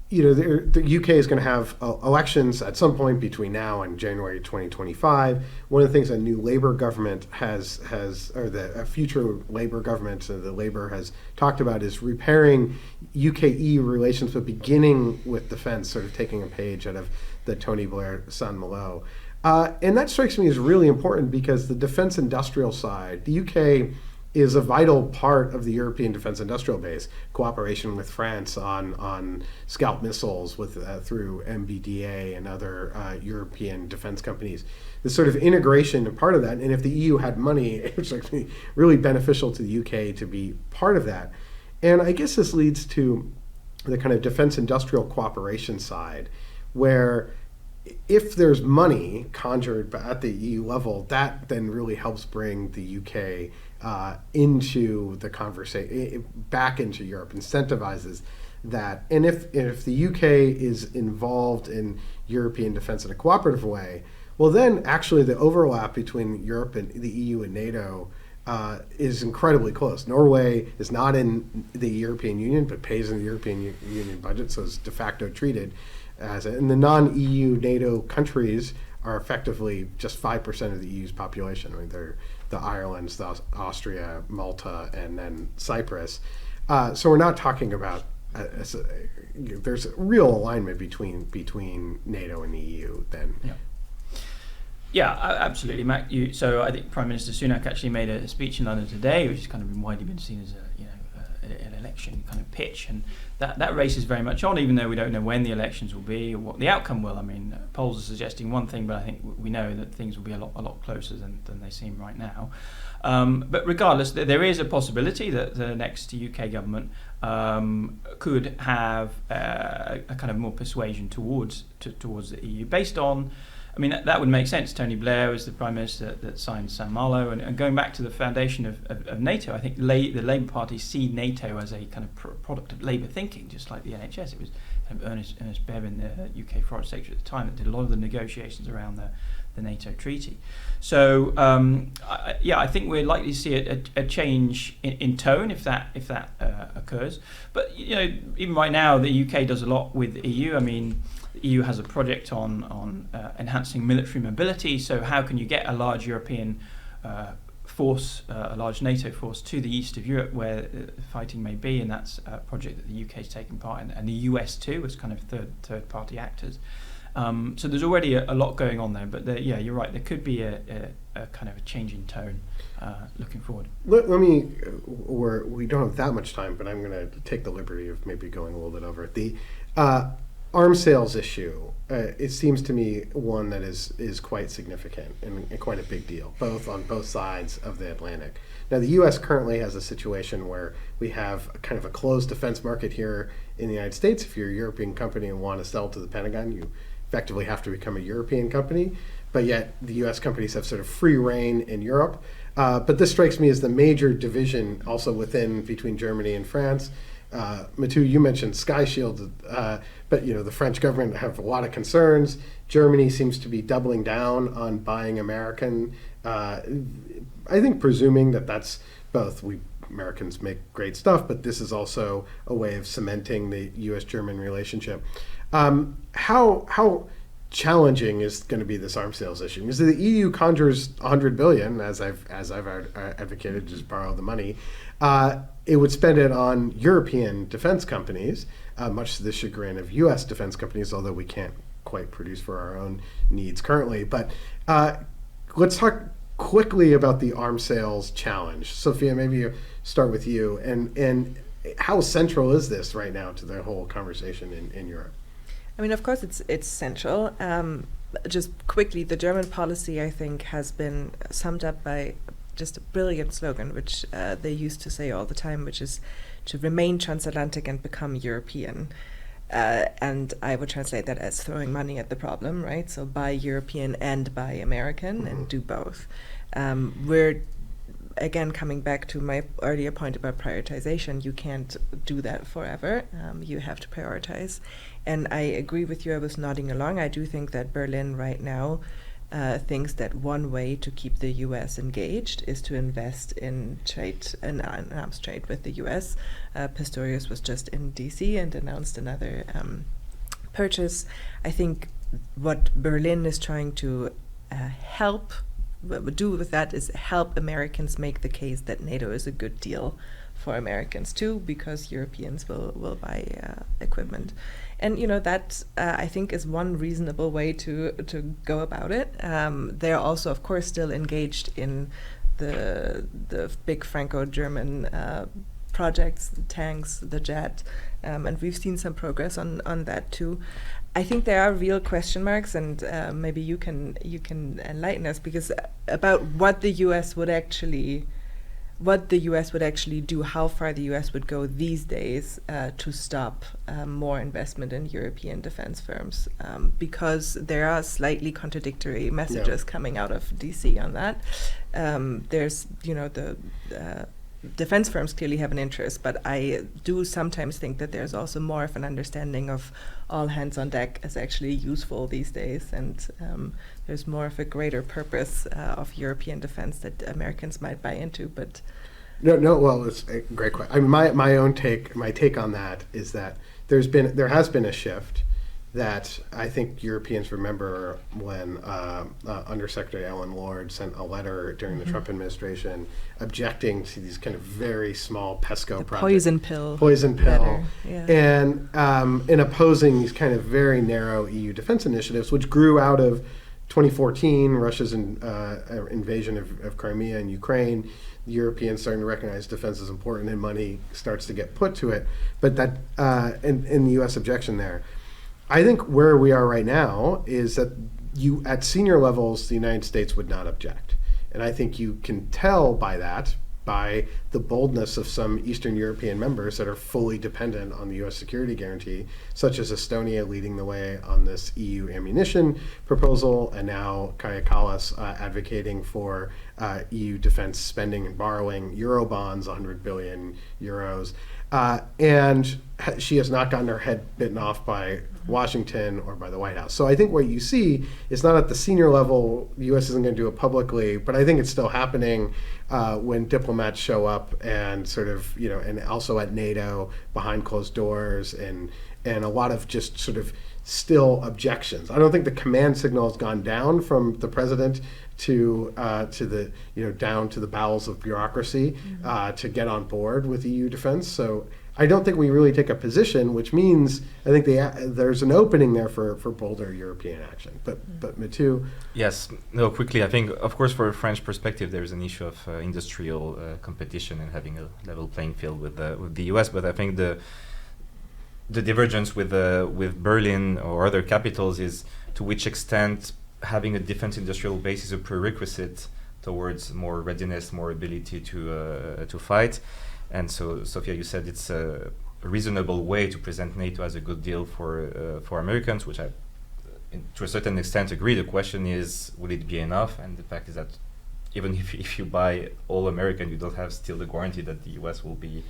the UK is going to have elections at some point between now and January 2025. One of the things a new Labour government a future Labour government, the Labour has talked about, is repairing UK-EU relations, but beginning with defence, sort of taking a page out of the Tony Blair Saint-Malo. And that strikes me as really important because the defence industrial side, the UK is a vital part of the European defence industrial base. Cooperation with France on Scalp missiles through MBDA and other European defence companies. This sort of integration and part of that. And if the EU had money, it would strikes me really beneficial to the UK to be part of that. And I guess this leads to the kind of defence industrial cooperation side, where if there's money conjured at the EU level, that then really helps bring the UK into the conversation, back into Europe, incentivizes that. And if the UK is involved in European defence in a cooperative way, well, then actually the overlap between Europe and the EU and NATO is incredibly close. Norway is not in the European Union, but pays in the European Union budget, so is de facto treated as and the non-EU NATO countries are effectively just 5% of the EU's population. I mean, they're the Ireland's, the Austria, Malta, and then Cyprus. So we're not talking about there's a real alignment between NATO and the EU then. Yeah. Yeah, absolutely, Mac. So I think Prime Minister Sunak actually made a speech in London today, which has kind of been widely been seen as an election kind of pitch, and that race is very much on, even though we don't know when the elections will be or what the outcome will. I mean, polls are suggesting one thing, but I think we know that things will be a lot closer than they seem right now. But regardless, there is a possibility that the next UK government could have a kind of more persuasion towards the EU based on. I mean, that would make sense. Tony Blair was the Prime Minister that signed San Malo. And going back to the foundation of NATO, I think the Labour Party see NATO as a kind of product of Labour thinking, just like the NHS. It was kind of Ernest Bevin, the UK Foreign Secretary at the time, that did a lot of the negotiations around the NATO treaty. So, I think we're likely to see a change in tone if that occurs. But, even right now, the UK does a lot with the EU. I mean, the EU has a project on enhancing military mobility. So how can you get a large European force, a large NATO force, to the east of Europe where fighting may be? And that's a project that the UK is taking part in, and the US too, as kind of third party actors. So there's already a lot going on there. But you're right. There could be a kind of a change in tone looking forward. Let me. We don't have that much time, but I'm going to take the liberty of maybe going a little bit over it. The arms sales issue, it seems to me one that is quite significant and quite a big deal, on both sides of the Atlantic. Now, the U.S. currently has a situation where we have kind of a closed defense market here in the United States. If you're a European company and want to sell to the Pentagon, you effectively have to become a European company, but yet the U.S. companies have sort of free reign in Europe. But this strikes me as the major division also between Germany and France. Mathieu, you mentioned Sky Shield, but the French government have a lot of concerns. Germany seems to be doubling down on buying American. I think presuming that's both. Americans make great stuff, but this is also a way of cementing the U.S.-German relationship. How challenging is going to be this arms sales issue? Because the EU conjures $100 billion, as I've advocated, just borrow the money. It would spend it on European defense companies, much to the chagrin of U.S. defense companies, although we can't quite produce for our own needs currently. But let's talk quickly about the arms sales challenge. Sophia, maybe start with you. And how central is this right now to the whole conversation in Europe? I mean, of course, it's central. Just quickly, the German policy, I think, has been summed up by just a brilliant slogan, which they used to say all the time, which is to remain transatlantic and become European. And I would translate that as throwing money at the problem, right? So buy European and buy American and do both. We're, again, coming back to my earlier point about prioritization. You can't do that forever. You have to prioritize. And I agree with you. I was nodding along. I do think that Berlin right now thinks that one way to keep the U.S. engaged is to invest in trade and arms trade with the U.S. Pistorius was just in D.C. and announced another purchase. I think what Berlin is trying to do with that is help Americans make the case that NATO is a good deal for Americans too, because Europeans will buy equipment. And that I think is one reasonable way to go about it. They're also, of course, still engaged in the big Franco-German projects, the tanks, the jet, and we've seen some progress on that too. I think there are real question marks, and maybe you can enlighten us, because about what the U.S. would actually do, how far the U.S. would go these days to stop more investment in European defense firms, because there are slightly contradictory messages coming out of D.C. on that. There's, the defense firms clearly have an interest, but I do sometimes think that there's also more of an understanding of all hands on deck as actually useful these days, and there's more of a greater purpose of European defense that Americans might buy into. But no. Well, it's a great question. I mean, my take on that is that there has been a shift that I think Europeans remember when Undersecretary Ellen Lord sent a letter during the Trump administration objecting to these kind of very small PESCO projects. Poison pill. Yeah. And in opposing these kind of very narrow EU defense initiatives, which grew out of 2014, Russia's invasion of Crimea and Ukraine, the Europeans starting to recognize defense is important and money starts to get put to it. But that, in the U.S. objection there, I think where we are right now is that at senior levels, the United States would not object. And I think you can tell by the boldness of some Eastern European members that are fully dependent on the U.S. security guarantee, such as Estonia leading the way on this EU ammunition proposal, and now Kaja Kallas advocating for EU defense spending and borrowing, Eurobonds, 100 billion euros. And she has not gotten her head bitten off by Washington or by the White House. So I think what you see is not at the senior level, the U.S. isn't going to do it publicly, but I think it's still happening when diplomats show up and sort of, and also at NATO behind closed doors and a lot of just sort of still objections. I don't think the command signal has gone down from the president to the down to the bowels of bureaucracy to get on board with EU defense. So I don't think we really take a position, which means I think there's an opening there for bolder European action. But Mathieu? Yes, no, quickly, I think, of course, for a French perspective, there's an issue of industrial competition and having a level playing field with the US. But I think the divergence with Berlin or other capitals is to which extent having a defense industrial base is a prerequisite towards more readiness, more ability to fight. And so, Sophia, you said it's a reasonable way to present NATO as a good deal for Americans, which I, to a certain extent, agree. The question is, will it be enough? And the fact is that even if you buy all American, you don't have still the guarantee that the US will be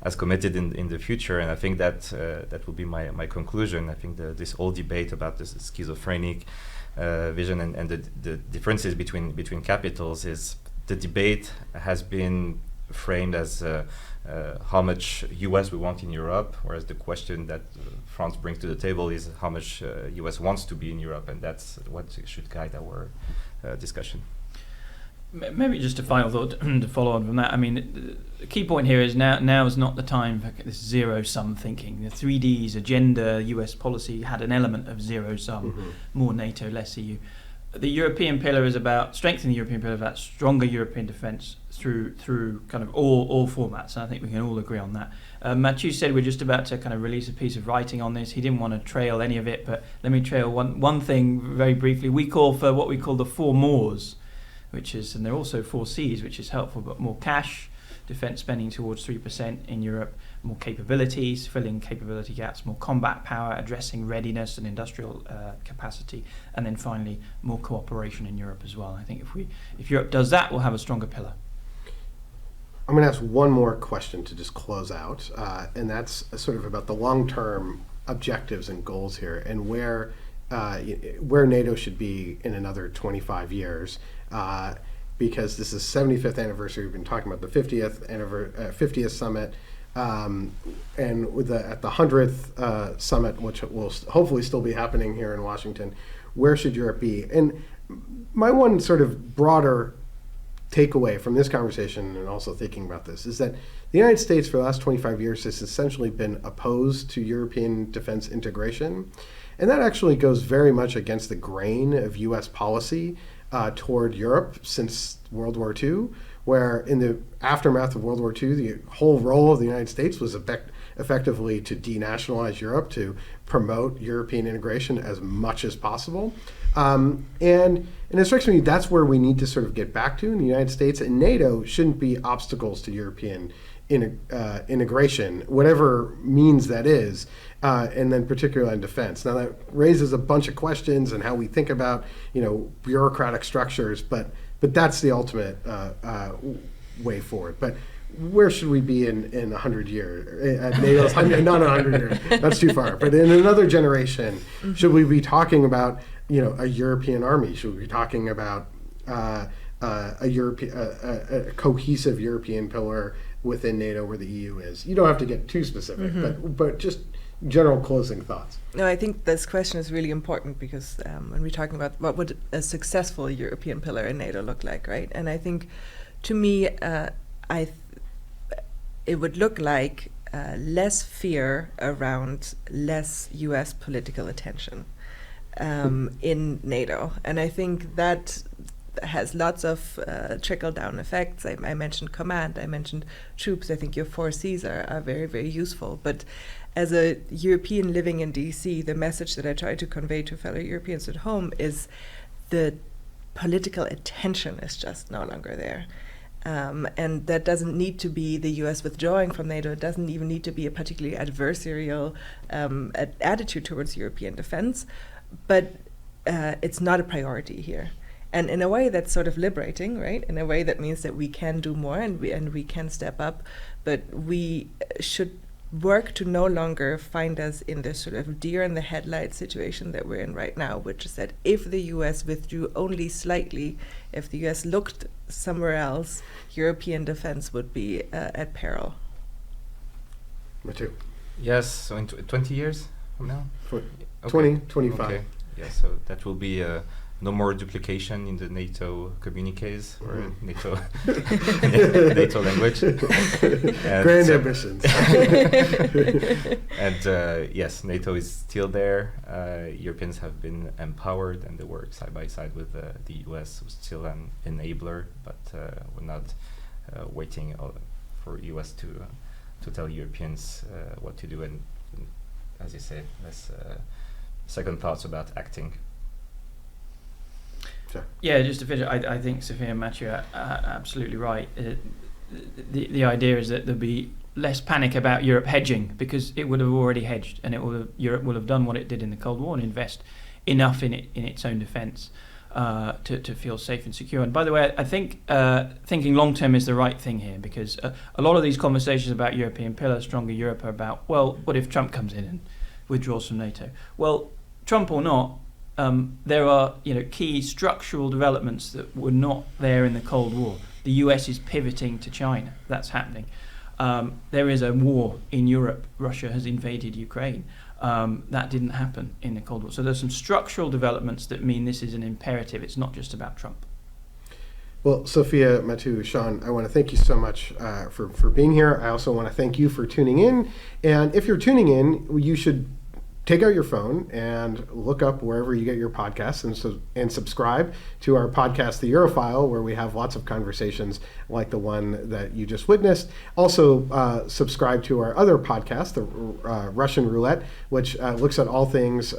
as committed in the future. And I think that that will be my conclusion. I think this whole debate about this schizophrenic vision and the differences between capitals is the debate has been framed as how much US we want in Europe, whereas the question that France brings to the table is how much US wants to be in Europe, and that's what should guide our discussion. Maybe just a final thought to follow on from that. I mean, the key point here is now is not the time for this zero-sum thinking. The 3Ds agenda, US policy had an element of zero-sum, more NATO, less EU. The European pillar is about strengthening the European pillar, about stronger European defence through kind of all formats. And I think we can all agree on that. Mathieu said we're just about to kind of release a piece of writing on this. He didn't want to trail any of it, but let me trail one thing very briefly. We call for what we call the 4 mores, which is, and there are also 4 Cs, which is helpful, but more cash, defence spending towards 3% in Europe, more capabilities, filling capability gaps, more combat power, addressing readiness and industrial capacity, and then finally more cooperation in Europe as well. I think if Europe does that, we'll have a stronger pillar. I'm going to ask one more question to just close out, and that's sort of about the long-term objectives and goals here, and where NATO should be in another 25 years. Because this is 75th anniversary, we've been talking about the 50th summit, and with at the 100th summit, which will hopefully still be happening here in Washington, where should Europe be? And my one sort of broader takeaway from this conversation, and also thinking about this, is that the United States for the last 25 years has essentially been opposed to European defense integration, and that actually goes very much against the grain of U.S. policy toward Europe since World War II, where in the aftermath of World War II, the whole role of the United States was effectively to denationalize Europe, to promote European integration as much as possible. And it strikes me that's where we need to sort of get back to in the United States, and NATO shouldn't be obstacles to European integration, whatever means that is, and then particularly in defense. Now that raises a bunch of questions and how we think about, bureaucratic structures, but that's the ultimate way forward. But where should we be in 100 years? At NATO's 100, not 100 years, that's too far. But in another generation, should we be talking about, a European army? Should we be talking about a cohesive European pillar within NATO where the EU is? You don't have to get too specific, but just general closing thoughts. No, I think this question is really important because when we're talking about what would a successful European pillar in NATO look like, right? And I think, to me, it would look like less fear around less U.S. political attention in NATO. And I think that has lots of trickle-down effects. I mentioned command, I mentioned troops. I think your 4Cs are very, very useful. But as a European living in DC, the message that I try to convey to fellow Europeans at home is the political attention is just no longer there. And that doesn't need to be the US withdrawing from NATO. It doesn't even need to be a particularly adversarial attitude towards European defense. But it's not a priority here. And in a way that's sort of liberating, right? In a way that means that we can do more and we can step up. But we should work to no longer find us in this sort of deer in the headlights situation that we're in right now, which is that if the US withdrew only slightly, if the US looked somewhere else, European defense would be at peril. Mathieu. Yes, so in 20 years from now? 2025. Okay. Yeah, so that will be no more duplication in the NATO communiques or NATO NATO language. Grand ambitions. And yes, NATO is still there. Europeans have been empowered, and they work side by side with the US, who's still an enabler, but we're not waiting for US to tell Europeans what to do. And as you say, less second thoughts about acting. Sure. Yeah, just to finish, I think Sophia and Mathieu are absolutely right. The idea is that there'll be less panic about Europe hedging because it would have already hedged, and Europe will have done what it did in the Cold War and invest enough in its own defence to feel safe and secure. And by the way, I think thinking long term is the right thing here, because a lot of these conversations about European pillar, stronger Europe, are about, well, what if Trump comes in and withdraws from NATO? Well, Trump or not, there are key structural developments that were not there in the Cold War. The US is pivoting to China. That's happening. There is a war in Europe. Russia has invaded Ukraine. That didn't happen in the Cold War. So there's some structural developments that mean this is an imperative. It's not just about Trump. Well, Sophia, Mathieu, Sean, I want to thank you so much for being here. I also want to thank you for tuning in. And if you're tuning in, you should take out your phone and look up wherever you get your podcasts and subscribe to our podcast, The Europhile, where we have lots of conversations like the one that you just witnessed. Also, subscribe to our other podcast, The Russian Roulette, which looks at all things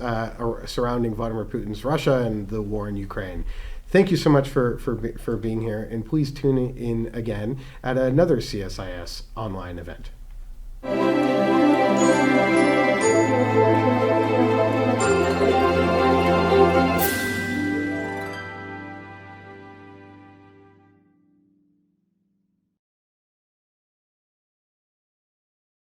surrounding Vladimir Putin's Russia and the war in Ukraine. Thank you so much for being here, and please tune in again at another CSIS online event.